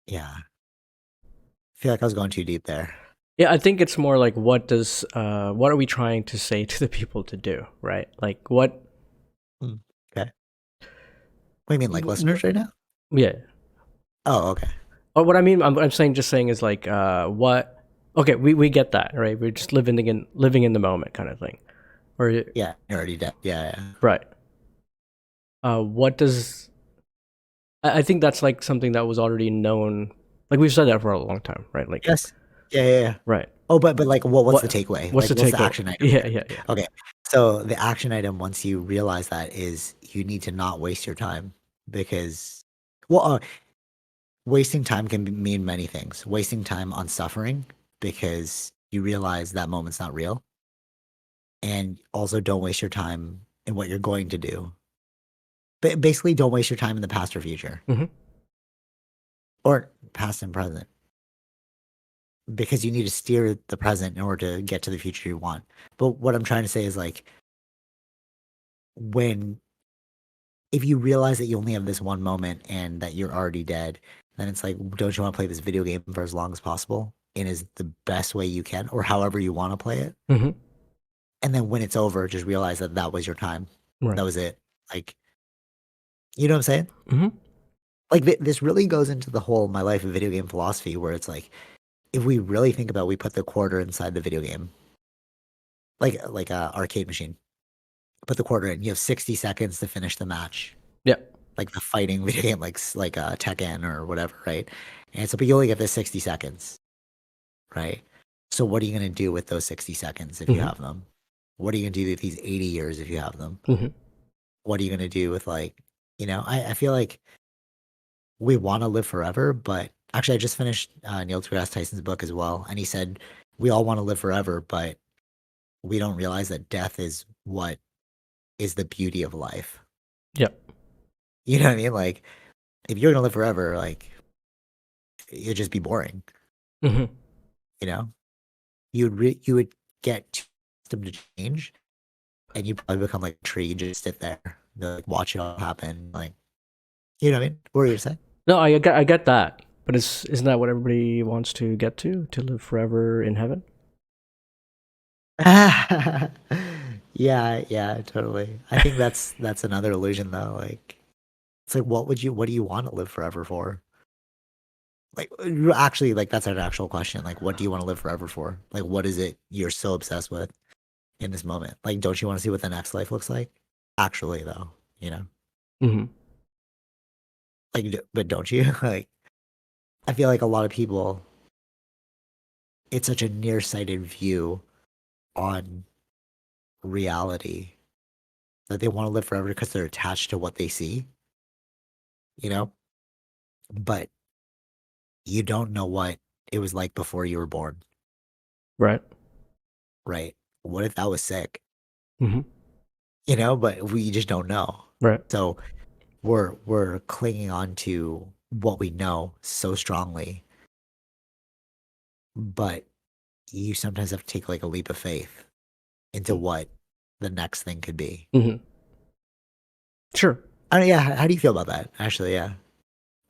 Yeah. I feel like I was going too deep there. Yeah, I think it's more like what are we trying to say to the people to do, right? Like what? Okay. What do you mean, like listeners right now? Yeah. Oh, okay. Or what I mean, I'm saying, just saying is like what? Okay, we get that, right? We're just living in the moment, kind of thing. Or Yeah, you're already dead. Yeah, yeah. right. What does? I think that's like something that was already known. Like we've said that for a long time, right? Like Yes. Yeah, yeah, yeah. right. Oh, but like, what's the What takeaway? what's Like, the what's the takeaway? action item Yeah, here? yeah, yeah. Okay, so the action item, once you realize that, is you need to not waste your time because, well, wasting time can mean many things. Wasting time on suffering because you realize that moment's not real, and also don't waste your time in what you're going to do. But basically, don't waste your time in the past or future, Mm-hmm. or past and present. because you need to steer the present in order to get to the future you want. But what I'm trying to say is like when if you realize that you only have this one moment and that you're already dead, then it's like, don't you want to play this video game for as long as possible and is the best way you can or however you want to play it? Mm-hmm. And then when it's over, just realize that that was your time. Right. That was it. Like, you know what I'm saying? Mm-hmm. Like this really goes into the whole my life of video game philosophy where it's like, if we really think about, we put the quarter inside the video game, like a arcade machine. Put the quarter in. You have 60 seconds to finish the match. Yeah. Like the fighting video game, like Tekken or whatever, right? And so, but you only get this 60 seconds, right? So, what are you going to do with those 60 seconds if you have them? What are you going to do with these 80 years if you have them? Mm-hmm. What are you going to do with like, I feel like we want to live forever, but actually, I just finished Neil deGrasse Tyson's book as well, and he said we all want to live forever, but we don't realize that death is what is the beauty of life. Yep. You know what I mean? Like, if you're gonna live forever, like, it'd just be boring. Mm-hmm. You know, you would get too accustomed to change, and you probably become like a tree. You just sit there, like, watch it all happen. Like, you know what I mean? What were you saying? No, I get that, but isn't that what everybody wants to get to live forever in heaven? Yeah, totally. I think that's another illusion though. Like, it's like, what do you want to live forever for? Like, actually, like that's an actual question. Like, what do you want to live forever for? Like, what is it you're so obsessed with in this moment? Like, don't you want to see what the next life looks like? Actually, though, Mm-hmm. like, but don't you? Like, I feel like a lot of people, it's such a nearsighted view on reality that they want to live forever because they're attached to what they see, but you don't know what it was like before you were born, Right. right? What if that was sick? Mm-hmm. But we just don't know. Right. So we're clinging on to what we know so strongly, but you sometimes have to take like a leap of faith into what the next thing could be. Mm-hmm. Sure. Yeah. How do you feel about that? Actually, yeah.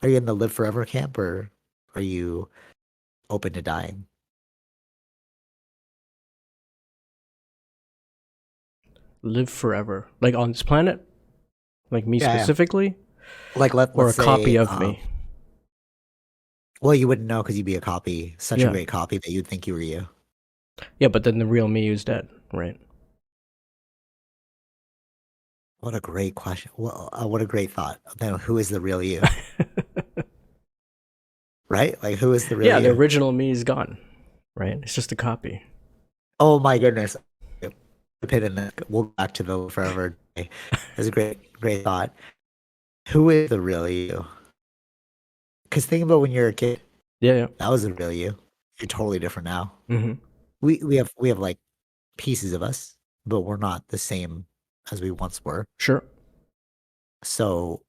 Are you in the live forever camp or are you open to dying? Live forever, like on this planet, like me Yeah. specifically, Like let's or a say, copy of me. Well, you wouldn't know because you'd be a copy, such a Yeah. great copy that you'd think you were you. Yeah, but then the real me is dead, right? What a great question. Well, what a great thought. Then who is the real you? Right? Like, who is the real Yeah, the you? original me is gone, right? It's just a copy. Oh my goodness. We'll go back to the forever day. That's a great thought. Who is the real you? Because think about when you're a kid. Yeah. That was the real you. You're totally different now. Mm-hmm. We have like pieces of us, but we're not the same as we once were. Sure. So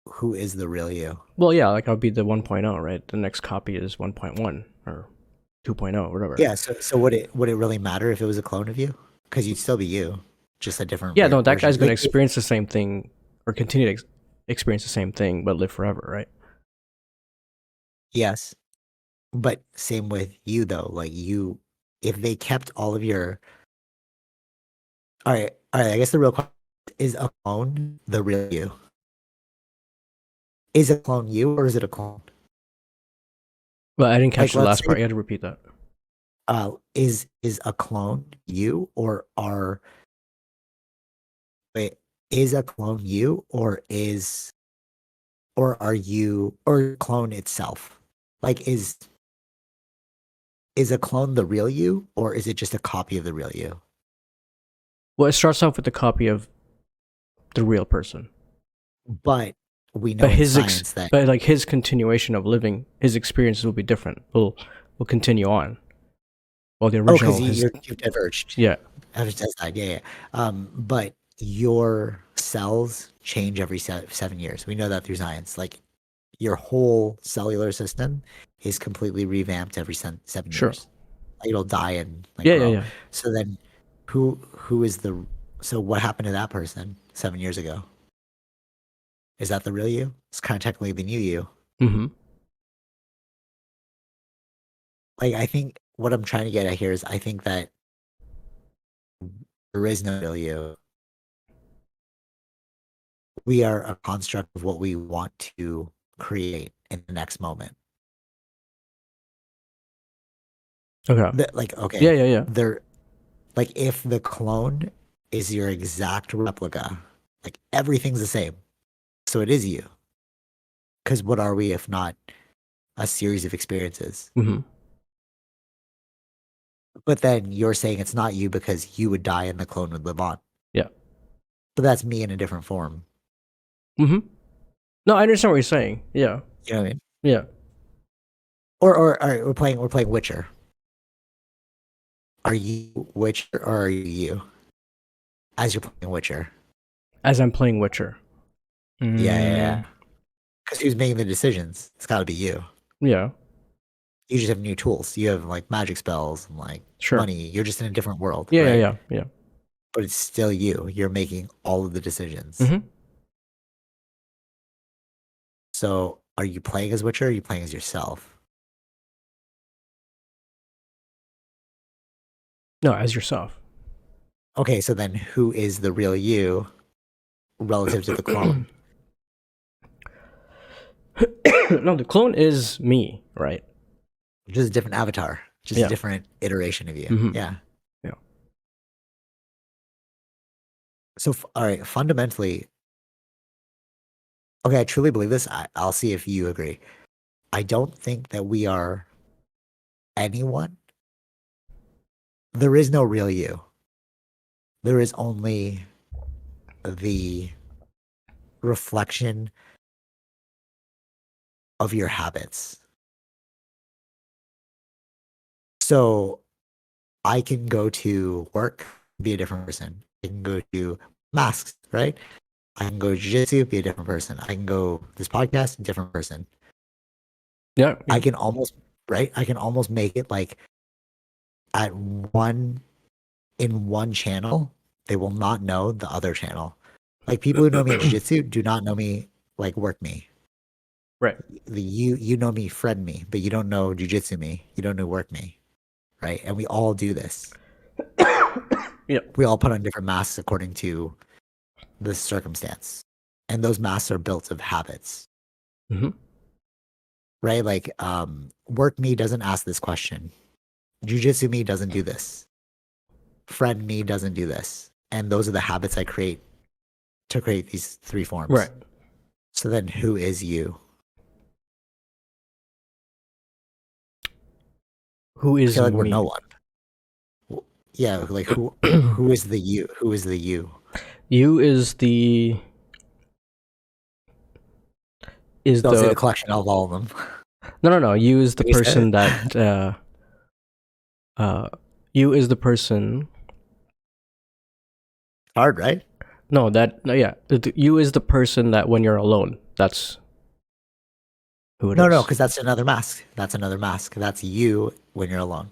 who is the real you? Well, yeah, like I'll be the 1.0, right? The next copy is 1.1 or 2.0, whatever. Yeah. So would it really matter if it was a clone of you? Because you'd still be you, just a different. Yeah, no, that version. guy's going to experience the same thing or continue to experience the same thing, but live forever, right? Yes, but same with you though. Like you, if they kept all of your. All right. I guess the real question is: a clone the real you? Is a clone you, or is it a clone? Well, I didn't catch Like, the let's last part. say- You had to repeat that. Is a clone you, or is a clone you, or are you, or clone itself? Like, is a clone the real you, or is it just a copy of the real you? Well, it starts off with a copy of the real person, But we know but in his science that but like his continuation of living, his experiences will be different. Will continue on. Well, the original, because you've diverged. yeah, Yeah. But your cells change every 7 years. We know that through science. Like your whole cellular system is completely revamped every 7 Sure. years. Like, it'll die and like Yeah, yeah, grow. yeah. So then, who is the? So what happened to that person 7 years ago? Is that the real you? It's kind of technically the new you. Mm-hmm. Like, I think what I'm trying to get at here is I think that there is no real you. We are a construct of what we want to create in the next moment. Okay. Like, Yeah, okay, yeah, yeah. there, like, if the clone is your exact replica, like everything's the same, so it is you. Because what are we if not a series of experiences? Mm-hmm. But then you're saying it's not you because you would die and the clone would live on. Yeah. But that's me in a different form. Mm-hmm. No, I understand what you're saying. Yeah. You know what I mean? Yeah. Or all right, we're playing Witcher. Are you Witcher or are you as you're playing Witcher? As I'm playing Witcher. Yeah, yeah, Mm, yeah. Because who's making the decisions? It's got to be you. yeah. You just have new tools. You have like magic spells and like Sure. money. You're just in a different world, Yeah, yeah, right? yeah, yeah. But it's still you. You're making all of the decisions. Mm-hmm. So are you playing as Witcher or are you playing as yourself? No, as yourself. Okay, so then who is the real you relative to the clone? No, the clone is me, right? Just a different avatar, just a Yeah. different iteration of you. Mm-hmm. Yeah. Yeah. So, all right, fundamentally, okay, I truly believe this. I'll see if you agree. I don't think that we are anyone. There is no real you. There is only the reflection of your habits. So I can go to work, be a different person. I can go to masks, right? I can go to jiu-jitsu, be a different person. I can go this podcast, different person. Yeah. I can almost, right? I can almost make it like at one in one channel, they will not know the other channel. Like people who know me in jiu-jitsu do not know me like work me. Right. You know me friend me, but you don't know jiu-jitsu me. You don't know work me, right? And we all do this. Yeah. We all put on different masks according to the circumstance. And those masks are built of habits. Mm-hmm. Right? Like work me doesn't ask this question. Jiu-jitsu me doesn't do this. Friend me doesn't do this. And those are the habits I create to create these three forms. Right. So then who is you? Who I is feel like we're me? no one. Yeah, like who is the you? Who is the you? You is the Don't say the collection of all of them. no. You is the You said person it. that you is the person. Hard, right? No, that no, yeah. You is the person that when you're alone. That's who it is. No, because that's another mask. That's another mask. That's you when you're alone.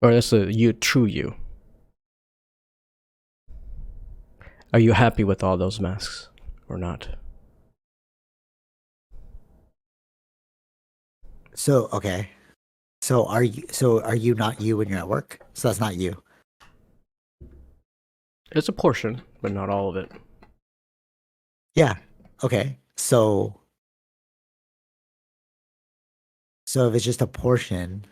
Or that's the you, true you. Are you happy with all those masks or not? So okay. So are you not you when you're at work? So that's not you. It's a portion, but not all of it. Yeah. Okay. So if it's just a portion,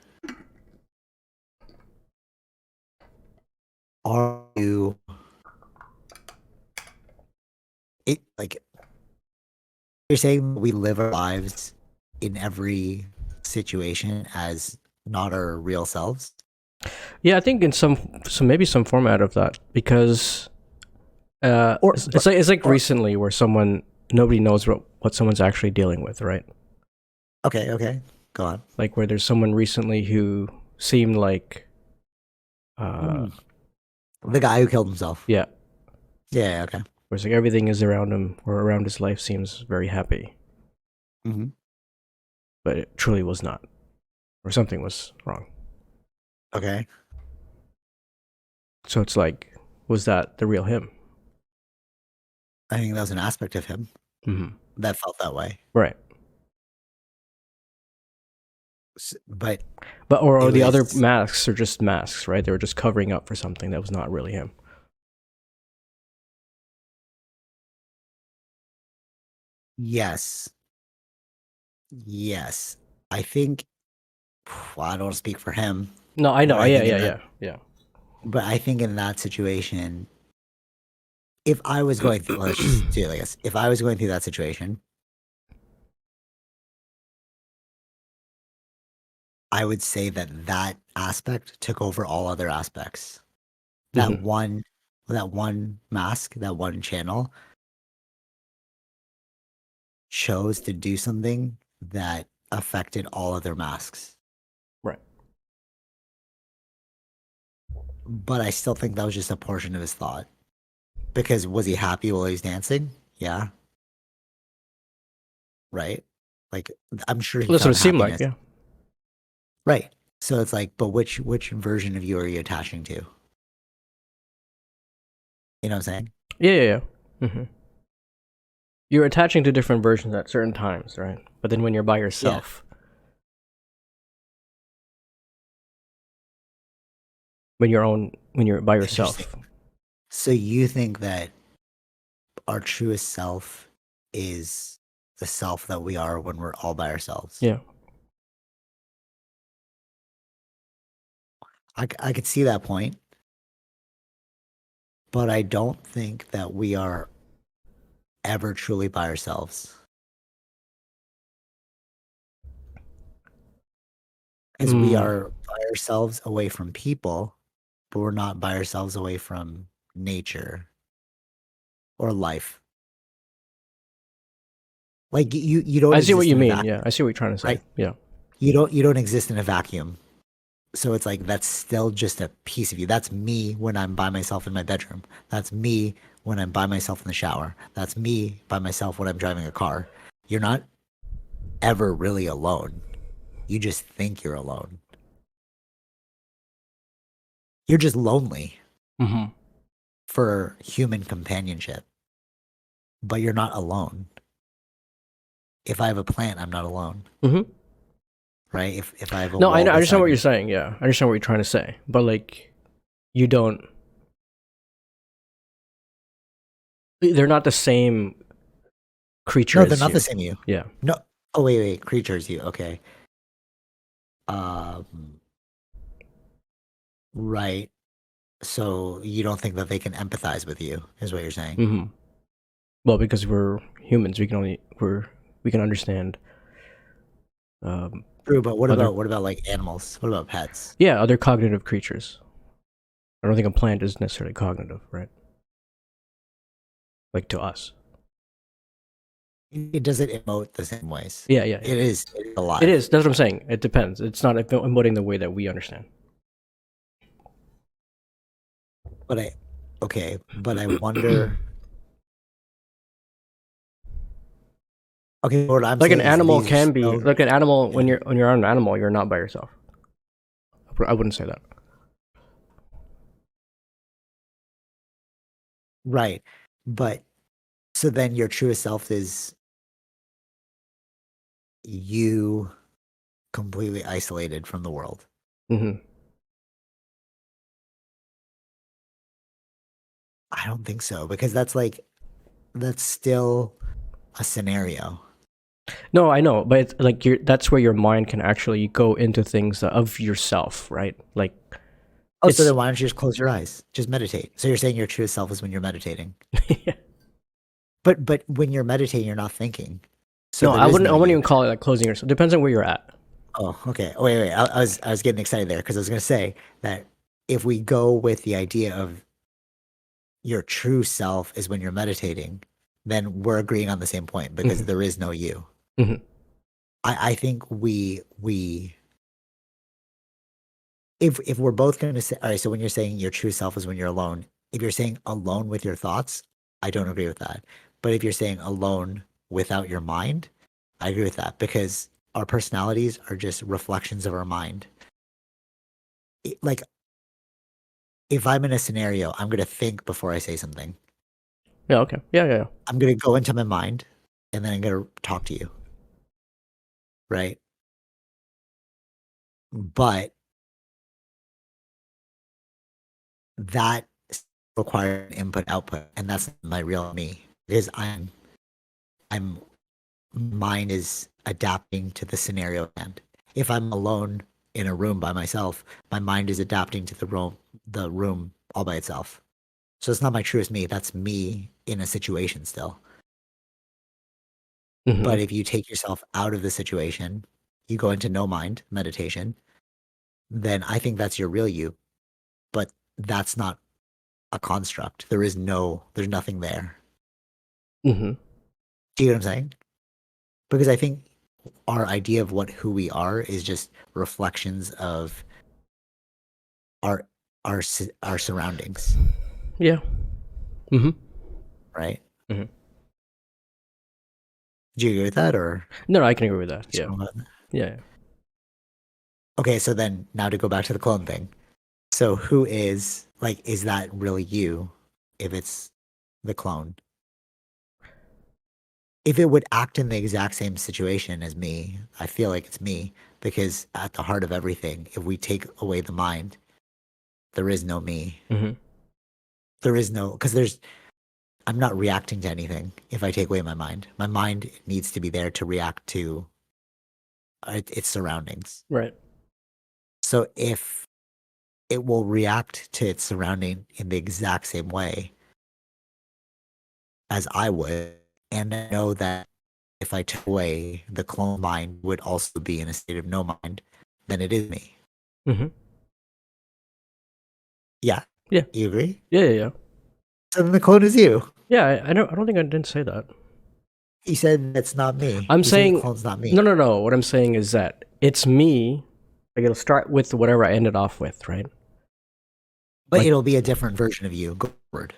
are you it like you're saying we live our lives in every situation as not our real selves? Yeah, I think in some maybe some format of that because Or it's like or recently where someone nobody knows what someone's actually dealing with, right? okay. Go on. Like where there's someone recently who seemed like Mm. The guy who killed himself. yeah, Yeah, okay. where it's like everything is around him or around his life seems very happy. Mm-hmm. but it truly was not, or something was wrong. Okay. So it's like, was that the real him? I think that was an aspect of him Mm-hmm. that felt that way. Right. But But or it the other was, masks are just masks, right? They were just covering up for something that was not really him. yes. Yes. I think, well, I don't want to speak for him, No, I but know. I Yeah, think yeah, in that, yeah, yeah. but I think in that situation, if I was going through, let's just do it like this. If I was going through that situation, I would say that that aspect took over all other aspects. That Mm-hmm. one, that one mask, that one channel chose to do something that affected all other masks. Right. But I still think that was just a portion of his thought. Because was he happy while he was dancing? Yeah. Right. Like I'm sure he That's what it found seemed like. happiness. Yeah. Right. So it's like, but which version of you are you attaching to? You know what I'm saying? Yeah, yeah, yeah. Mm-hmm. You're attaching to different versions at certain times, right? But then when you're by Yeah. yourself, when you're by Interesting. yourself, So you think that our truest self is the self that we are when we're all by ourselves? yeah. I could see that point, but I don't think that we are ever truly by ourselves. Because we Mm. are by ourselves away from people, but we're not by ourselves away from nature or life. Like you don't I see what exist you in a mean. Yeah, vacuum, I see what you're trying to say. right? Yeah. You don't exist in a vacuum. So it's like that's still just a piece of you. That's me when I'm by myself in my bedroom. That's me when I'm by myself in the shower. That's me by myself when I'm driving a car. You're not ever really alone. You just think you're alone. You're just lonely Mm-hmm. for human companionship, but you're not alone. If I have a plant, I'm not alone, Mm-hmm. right? If I have a No, I wall know. I understand beside what you're me, saying. Yeah, I understand what you're trying to say. But like, you don't. They're not the same creature no, they're as not the you. same you. Yeah. No, oh wait, creatures you. Okay, um, right. So you don't think that they can empathize with you, is what you're saying? Mm-hmm. Well, because we're humans, we can understand um, True, but other what about like animals? What about pets? yeah other cognitive creatures. I don't think a plant is necessarily cognitive, right? Like to us. It doesn't emote the same ways. Yeah, yeah, yeah. It is It alive. is. That's what I'm saying. It depends. It's not emoting the way that we understand. But I, okay, but I wonder. Okay, what I'm Like an saying is animal these are can be still. like an animal Yeah. when you're on an animal, you're not by yourself. I wouldn't say that. Right. But so then your truest self is you completely isolated from the world. Mm-hmm. I don't think so because that's still a scenario. No, I know, but it's like that's where your mind can actually go into things of yourself, right? Like Oh, so it's then why don't you just close your eyes? Just meditate. So you're saying your truest self is when you're meditating. But when you're meditating, you're not thinking. So no, there is I no wouldn't you. even call it like closing yourself. Depends on where you're at. Oh, okay. Oh, wait. I was getting excited there because I was gonna say that if we go with the idea of your true self is when you're meditating, then we're agreeing on the same point because Mm-hmm. there is no you. Mm-hmm. I think we if we're both going to say, all right, so when you're saying your true self is when you're alone, if you're saying alone with your thoughts, I don't agree with that. But if you're saying alone without your mind, I agree with that because our personalities are just reflections of our mind. Like, if I'm in a scenario, I'm going to think before I say something. Yeah. Okay. Yeah. Yeah. Yeah. I'm going to go into my mind and then I'm going to talk to you. Right. But that requires input output. And that's my real me because I'm, mind is adapting to the scenario. And if I'm alone in a room by myself, my mind is adapting to the room all by itself. So it's not my truest me. That's me in a situation still. Mm-hmm. But if you take yourself out of the situation, you go into no mind meditation, then I think that's your real you. But that's not a construct. There's nothing there. Mm-hmm. Do you know what I'm saying? Because I think our idea of who we are is just reflections of our our surroundings, Yeah. Mm-hmm. right? Mm-hmm. Do you agree with that, or No, I can agree with that. Yeah. something like that? Yeah. Okay, so then now to go back to the clone thing. So who is is that really you if it's the clone? If it would act in the exact same situation as me, I feel like it's me because at the heart of everything, if we take away the mind, there is no me. Mm-hmm. There is no, because I'm not reacting to anything if I take away my mind. My mind needs to be there to react to its surroundings. Right. So if it will react to its surrounding in the exact same way as I would, and I know that if I took away the clone mind would also be in a state of no mind, then it is me. Mm-hmm. Yeah. Yeah. You agree? Yeah. Yeah. Yeah. So then the clone is you. Yeah. I don't think I didn't say that. You said that's not me. I'm You said the saying clone's not me. no. What I'm saying is that it's me. Like it'll start with whatever I ended off with, right? But Like- it'll be a different version of you. Go forward.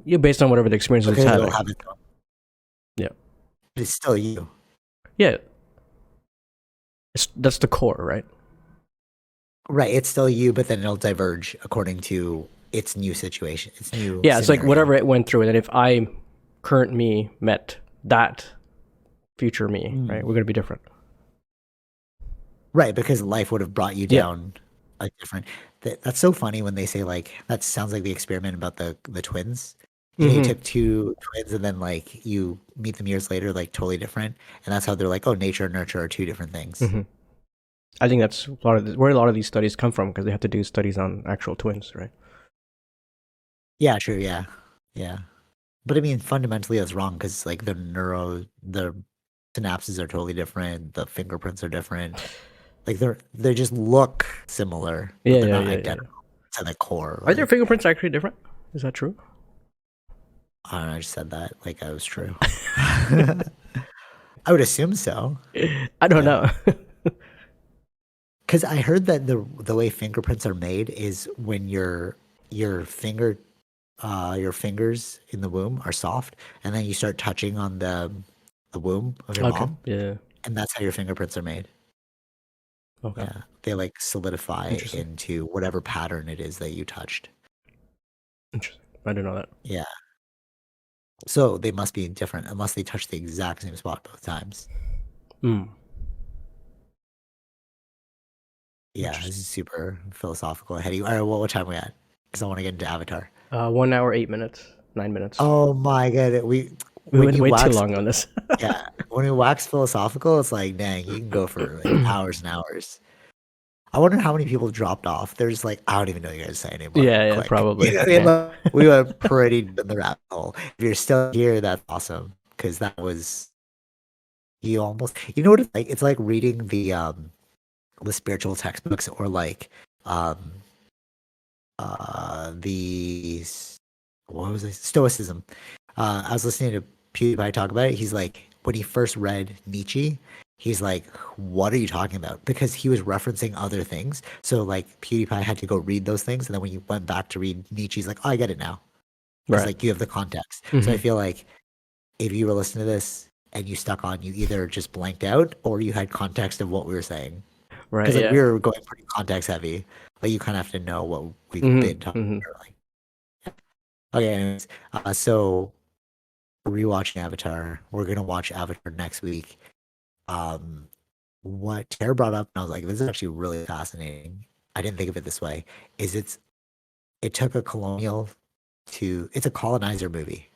Yeah, based on whatever the experience it's Because having. it'll have its own. Yeah. But it's still you. Yeah. That's the core, right? Right. It's still you, but then it'll diverge according to its new situation. Its new Yeah, it's like scenario. whatever it went through, and then if I, current me, met that future me, right, we're gonna be different. Right, because life would have brought you Yeah. down a different. That's so funny when they say that sounds like the experiment about the twins. You know, you Mhm. took two twins and then you meet them years later, totally different, and that's how they're like, oh, nature and nurture are two different things. Mhm. I think that's a lot of where a lot of these studies come from because they have to do studies on actual twins, right? Yeah, true. Yeah, yeah. But I mean, fundamentally, that's wrong because the synapses are totally different. The fingerprints are different. They just look similar, but Yeah, they're yeah, not yeah, yeah. identical to the core. Are their fingerprints actually different? Is that true? I don't know. I just said that like I was true. I would assume so. I don't know. Because I heard that the way fingerprints are made is when your finger your fingers in the womb are soft, and then you start touching on the womb of your Okay. mom, Yeah. and that's how your fingerprints are made. Okay. Yeah, they solidify Interesting. into whatever pattern it is that you touched. Interesting. I didn't know that. Yeah, so they must be different unless they touch the exact same spot both times. Mm. Yeah, this is super philosophical. Heady. All right, what time are we at? Because I want to get into Avatar. 1 hour, 8 minutes, 9 minutes. Oh my god, we when went you way too wax long on this. yeah, when you wax philosophical, it's like, dang, you can go for hours and hours. I wonder how many people dropped off. They're just like, I don't even know what you guys say anymore. Yeah, Click. probably. You know what I mean? Yeah. We went pretty deep in the rabbit hole. If you're still here, that's awesome because that was you almost. You know what it's like? It's like reading the spiritual textbooks or um the what was it? Stoicism. I was listening to PewDiePie talk about it. He's like, when he first read Nietzsche, he's like, what are you talking about? Because he was referencing other things. So PewDiePie had to go read those things, and then when he went back to read Nietzsche, he's like, oh, I get it now. Because Right. you have the context. So I Mhm. feel like if you were listening to this and you stuck on, you either just blanked out or you had context of what we were saying. Right. Because like Yeah. we were going pretty context heavy. Like you kind of have to know what we've been Mm-hmm. talking Mm-hmm. about. Like, okay, anyways, so rewatching Avatar. We're gonna watch Avatar next week. Um, what Tara brought up, and I was like, this is actually really fascinating. I didn't think of it this way. Is it took a colonial to it's a colonizer movie,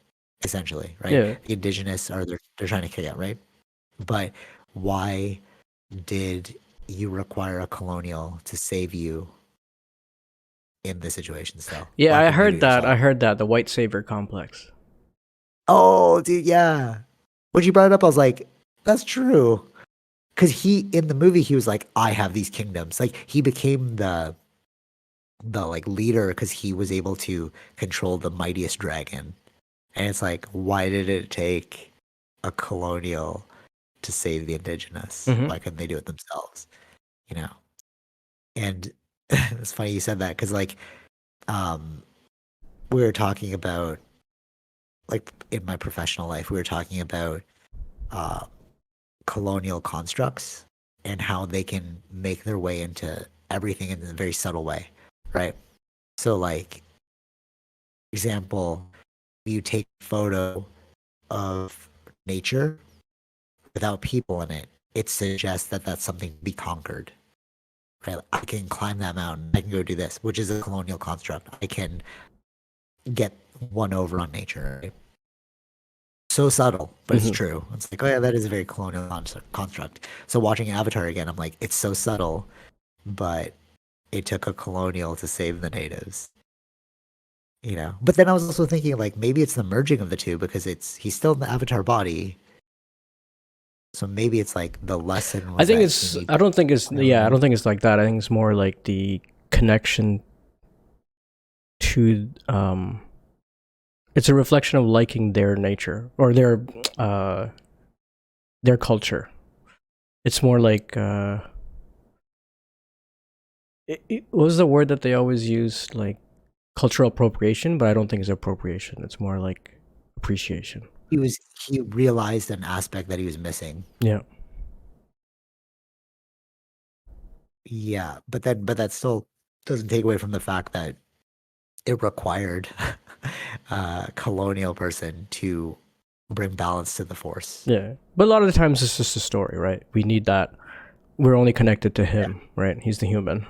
essentially, right? Yeah. The indigenous are they're trying to kick out, right? But why did you require a colonial to save you in this situation still? Yeah. Why I couldn't you do heard it that. yourself? I heard that the white savior complex. Oh, dude, yeah. When you brought it up, I was like, that's true. Because he in the movie he was like, I have these kingdoms. Like he became the like leader because he was able to control the mightiest dragon. And it's like, why did it take a colonial to save the indigenous? Mm-hmm. Why couldn't they do it themselves? You know? And it's funny you said that because like um we were talking about like in my professional life, we were talking about uh colonial constructs and how they can make their way into everything in a very subtle way, right? So like example, you take a photo of nature without people in it, it suggests that that's something to be conquered. Right? I can climb that mountain. I can go do this, which is a colonial construct. I can get one over on nature. Right? So subtle, but it's Mm-hmm. true. It's like, oh yeah, that is a very colonial construct. So watching Avatar again, I'm like, it's so subtle, but it took a colonial to save the natives. You know, but then I was also thinking like maybe it's the merging of the two because he's still in the Avatar body. So maybe it's like the lesson I was think that he it's. needs. I don't think it's. I don't Yeah. I know. don't think it's like that. I think it's more like the connection to. It's a reflection of liking their nature or uh their culture. It's more like what was the word that they always use, like cultural appropriation, but I don't think it's appropriation. It's more like appreciation. He realized an aspect that he was missing. Yeah. Yeah, but that still doesn't take away from the fact that it required a colonial person to bring balance to the force. Yeah. But a lot of the times it's just a story, right? We need that. We're only connected to Yeah. him, right? He's the human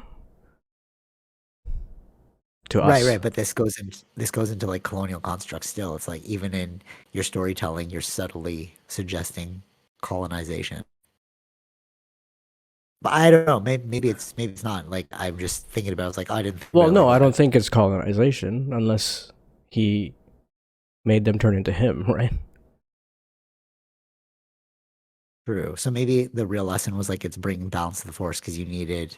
to Right, us. right, but this goes into like colonial constructs still. It's like even in your storytelling, you're subtly suggesting colonization. But I don't know. Maybe it's not. Like I'm just thinking about. It's like I didn't think Well, about it no, like I that. don't think it's colonization unless he made them turn into him, right? True. So maybe the real lesson was like it's bringing balance to the force because you needed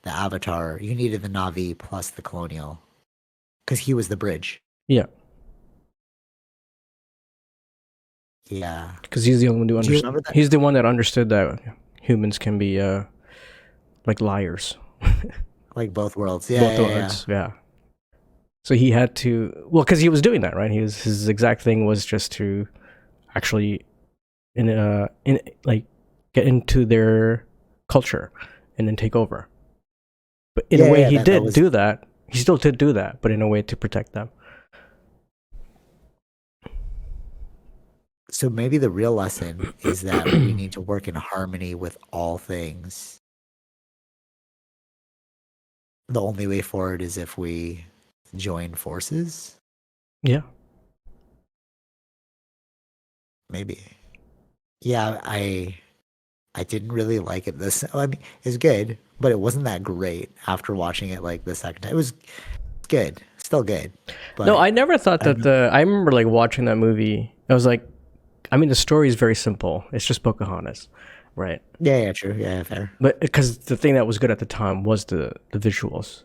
the Avatar, you needed the Navi plus the Colonial because he was the bridge. Yeah. Yeah. Because he's the only one who Do you remember that? he's the one that understood that humans can be like liars. Like both worlds. Yeah, Both yeah, yeah. words, yeah. So he had to, well, because he was doing that, right? His exact thing was just to actually in like get into their culture and then take over. But in a Yeah, way, yeah. he That did was do that. He still did do that, but in a way to protect them. so maybe the real lesson is that we need to work in harmony with all things. The only way forward is if we join forces. Yeah. Maybe. Yeah, I didn't really like it this I mean, it's good, but it wasn't that great after watching it like the second time. It was good. Still good. No, But I never thought I don't that know. the. I remember like watching that movie. I was like, I mean, the story is very simple. It's just Pocahontas, right? Yeah, yeah, true. Yeah, fair. But because the thing that was good at the time was the visuals.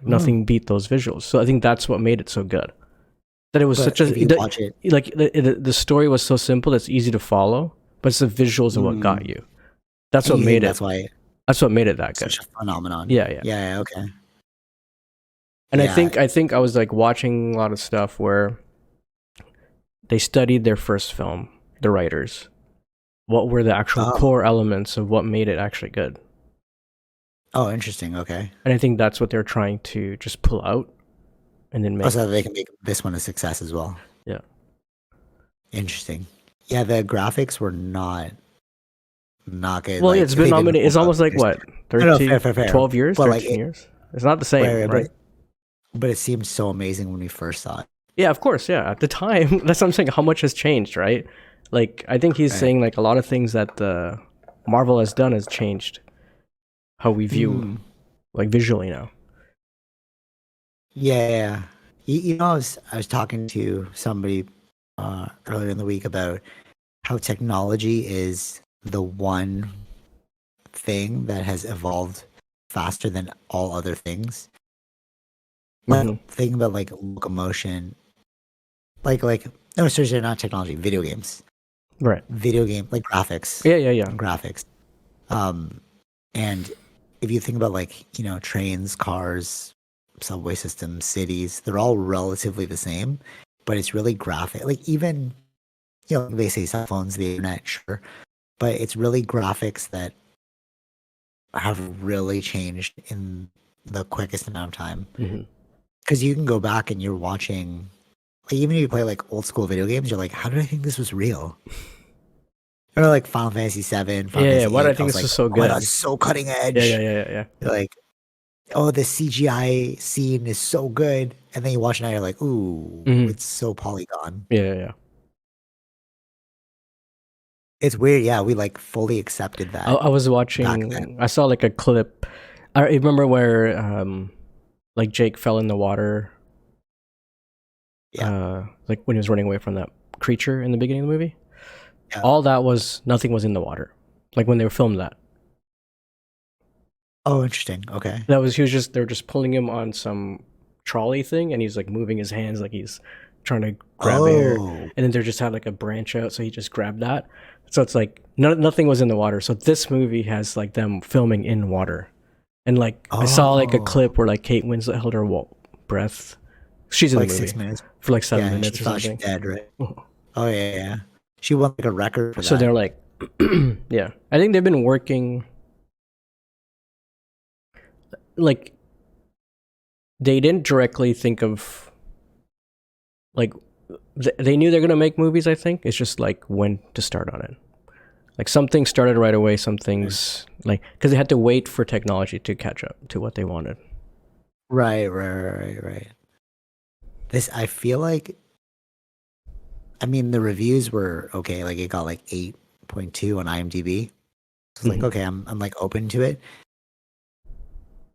Mm. Nothing beat those visuals. So I think that's what made it so good. That it was But such a if you watch it, like the story was so simple it's easy to follow, but it's the visuals of what got mm, you. That's what you think made that's it. why That's what made it that good. such a phenomenon. Yeah, yeah. Yeah, yeah, okay. And Yeah. I think I was like watching a lot of stuff where they studied their first film, the writers, what were the actual Oh. core elements of what made it actually good. Oh, interesting. Okay. And I think that's what they're trying to just pull out and then Oh, make. so they can make this one a success as well. Yeah. Interesting. Yeah, the graphics were not good. Well, Like, yeah, it's been they didn't nominated. It's hold up. almost like what, No, 13, fair. 12 years, But 13 years? It's not the same, right? But it seemed so amazing when we first saw it. Yeah, of course. Yeah, at the time, that's what I'm saying. How much has changed, right? Like, I think he's Right. saying like a lot of things that Marvel has done has changed how we view like visually now. Yeah. You know, I was talking to somebody earlier in the week about how technology is the one thing that has evolved faster than all other things. Like, Mhm. thinking about like locomotion, like no, seriously, not technology, video games, Right. like graphics, Yeah. graphics. And if you think about like, you know, trains, cars, subway systems, cities, they're all relatively the same, but it's really graphic. Like, even, you know, they say cell phones, the internet, sure, but it's really graphics that have really changed in the quickest amount of time. Mhm. Because you can go back and you're watching, like, even if you play like old school video games, you're like, how did I think this was real? Or like Final Fantasy 7, Final Yeah. Fantasy Why do I 8, think was this like, is so oh my good? god, it's so cutting edge. Yeah. You're like, oh, the CGI scene is so good, and then you watch it and you're like, ooh, Mhm. it's so polygon. Yeah. It's weird. Yeah, we like fully accepted that. I was back watching. then. I saw like a clip. I remember where like Jake fell in the water. Yeah. Like when he was running away from that creature in the beginning of the movie. Yeah. All that was nothing was in the water. Like when they filmed that. Oh, interesting. Okay. They were just pulling him on some trolley thing, and he's like moving his hands like he's trying to grab air, Oh, and then they just had like a branch out, so he just grabbed that. So it's like nothing was in the water. So this movie has like them filming in water, and like I saw like a clip where like Kate Winslet held her breath. She's in like the movie 6 minutes. for like 7 Yeah, minutes she or thought something. she dead, right? Oh yeah. She won like a record for So that. they're like, yeah. I think they've been working. Like, they didn't directly think of, like, they knew they're gonna make movies. I think it's just like when to start on it. Like some things started right away. Some things like because they had to wait for technology to catch up to what they wanted. Right. This, I feel like, I mean, the reviews were okay. Like, it got like 8.2 on IMDb. So it's like, okay, I'm like open to it.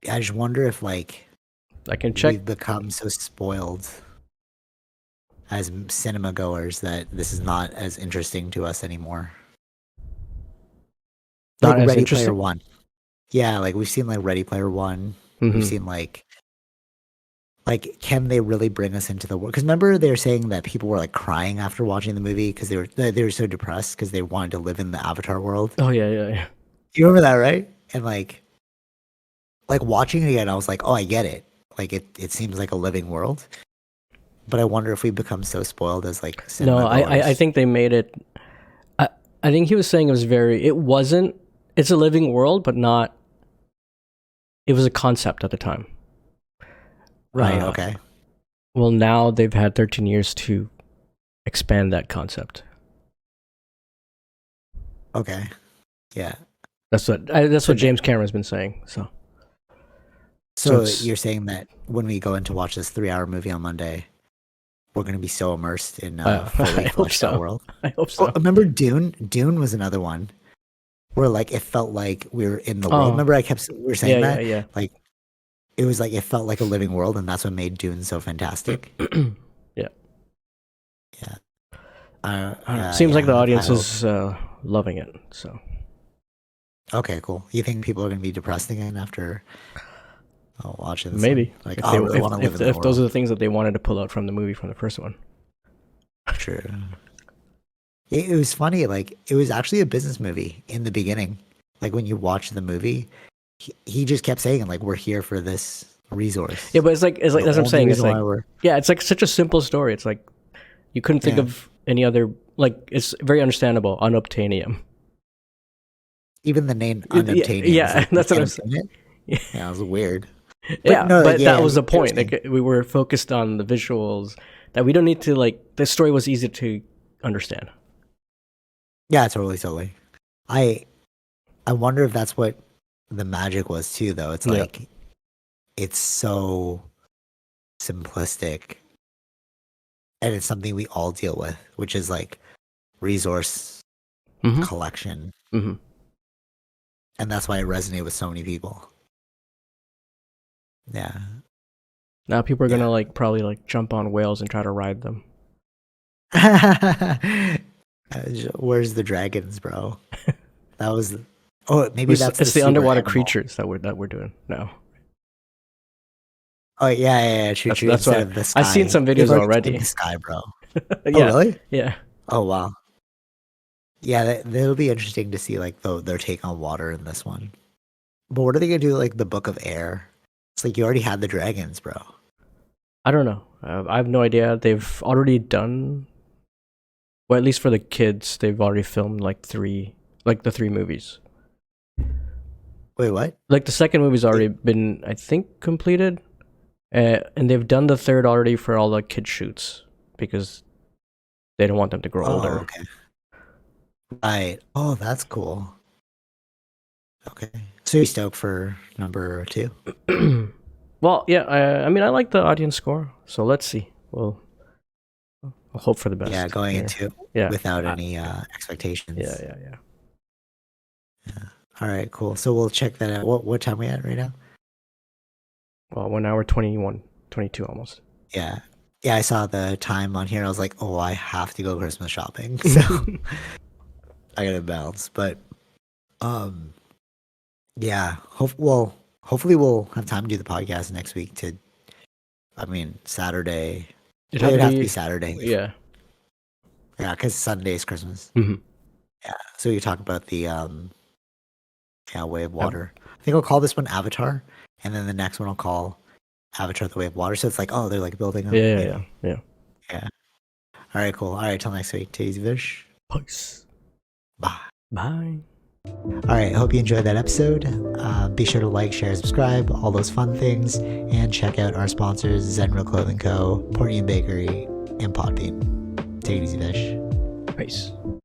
I just wonder if like I can check. we've become so spoiled as cinema goers that this is not as interesting to us anymore. Not Like as Ready interesting? Player One. Yeah, like we've seen like Ready Player One. Mhm. We've seen like can they really bring us into the world? Because remember they were saying that people were like crying after watching the movie because they were so depressed because they wanted to live in the Avatar world. Oh yeah. You remember that, right? And like watching it again, I was like, oh, I get it. Like it seems like a living world. But I wonder if we become so spoiled as like cinema No, I goers. think they made it. I think he was saying it was very. It wasn't. It's a living world, but not. It was a concept at the time. Right. Okay. Well, now they've had 13 years to expand that concept. Okay. Yeah. That's what James Cameron's been saying. So it's- you're saying that when we go in to watch this 3-hour movie on Monday, we're going to be so immersed in fully I hope fleshed out so. world. I hope so. Oh, remember Dune? Dune was another one where like it felt like we were in the world. Remember we were saying that? Yeah. Like it was like it felt like a living world, and that's what made Dune so fantastic. Yeah. Yeah. Seems like the I audience hope. is loving it. So Okay, cool. You think people are going to be depressed again after watching this? maybe One? Like, if, I really want to live in that if those are world. the things that they wanted to pull out from the movie from the first one. True. It was funny. Like it was actually a business movie in the beginning. Like when you watch the movie, he just kept saying like, "We're here for this resource." Yeah, but it's like that's what I'm only saying. It's reason like why we're- it's like such a simple story. It's like you couldn't think Yeah. of any other. Like it's very understandable. Unobtainium. Even the name unobtainium. Yeah, Like, that's what can't I'm saying. obtain it? Yeah, it was weird. Yeah, no, but yeah, that was the point. interesting. Like we were focused on the visuals that we don't need to like. The story was easy to understand. Yeah, totally. I I wonder if that's what the magic was too, though. It's Yeah. like it's so simplistic, and it's something we all deal with, which is like resource Mm-hmm. collection, Mm-hmm. and that's why it resonated with so many people. Yeah, Now people are gonna yeah. like probably like jump on whales and try to ride them. Where's the dragons, bro? That was. Oh, maybe that's the It's the super underwater animal. creatures that we're doing now. Oh yeah. True. That's Instead why of the I've seen sky, some they've videos already tamed already. the sky, bro. Oh Yeah, really? yeah. Oh wow. Yeah, that'll be interesting to see like their take on water in this one. But what are they gonna do like the Book of Air? It's like you already had the dragons, bro. I don't know. I have no idea. They've already done, well, at least for the kids, they've already filmed like the three movies. Wait, what? Like the second movie's They- already been, I think, completed, and they've done the third already for all the kid shoots because they don't want them to grow Oh, older. okay. Right. Oh, that's cool. Okay. So you stoked for number 2? Well, yeah. I mean, I like the audience score, so let's see. We'll hope for the best. Yeah, going here. into Yeah. without any expectations. Yeah. All right, cool. So we'll check that out. What time we at right now? Well, 1 hour 21, 22 almost. Yeah. Yeah, I saw the time on here. I was like, oh, I have to go Christmas shopping. So I gotta bounce. But yeah. Hopefully we'll have time to do the podcast next week Saturday. It'd have to be Saturday. Yeah. Yeah, because Sunday is Christmas. Mm-hmm. Yeah. So you talk about the Way of Water. I think I'll call this one Avatar, and then the next one I'll call Avatar: The Way of Water. So it's like, oh, they're like building up. Yeah. Yeah. All right, cool. All right, till next week. Take it easy, Vish. Peace. Bye. Bye. All right, I hope you enjoyed that episode. Be sure to like, share, subscribe, all those fun things, and check out our sponsors, Zenro Clothing Co., Portian Bakery, and Podbean. Take it easy, Vish. Peace.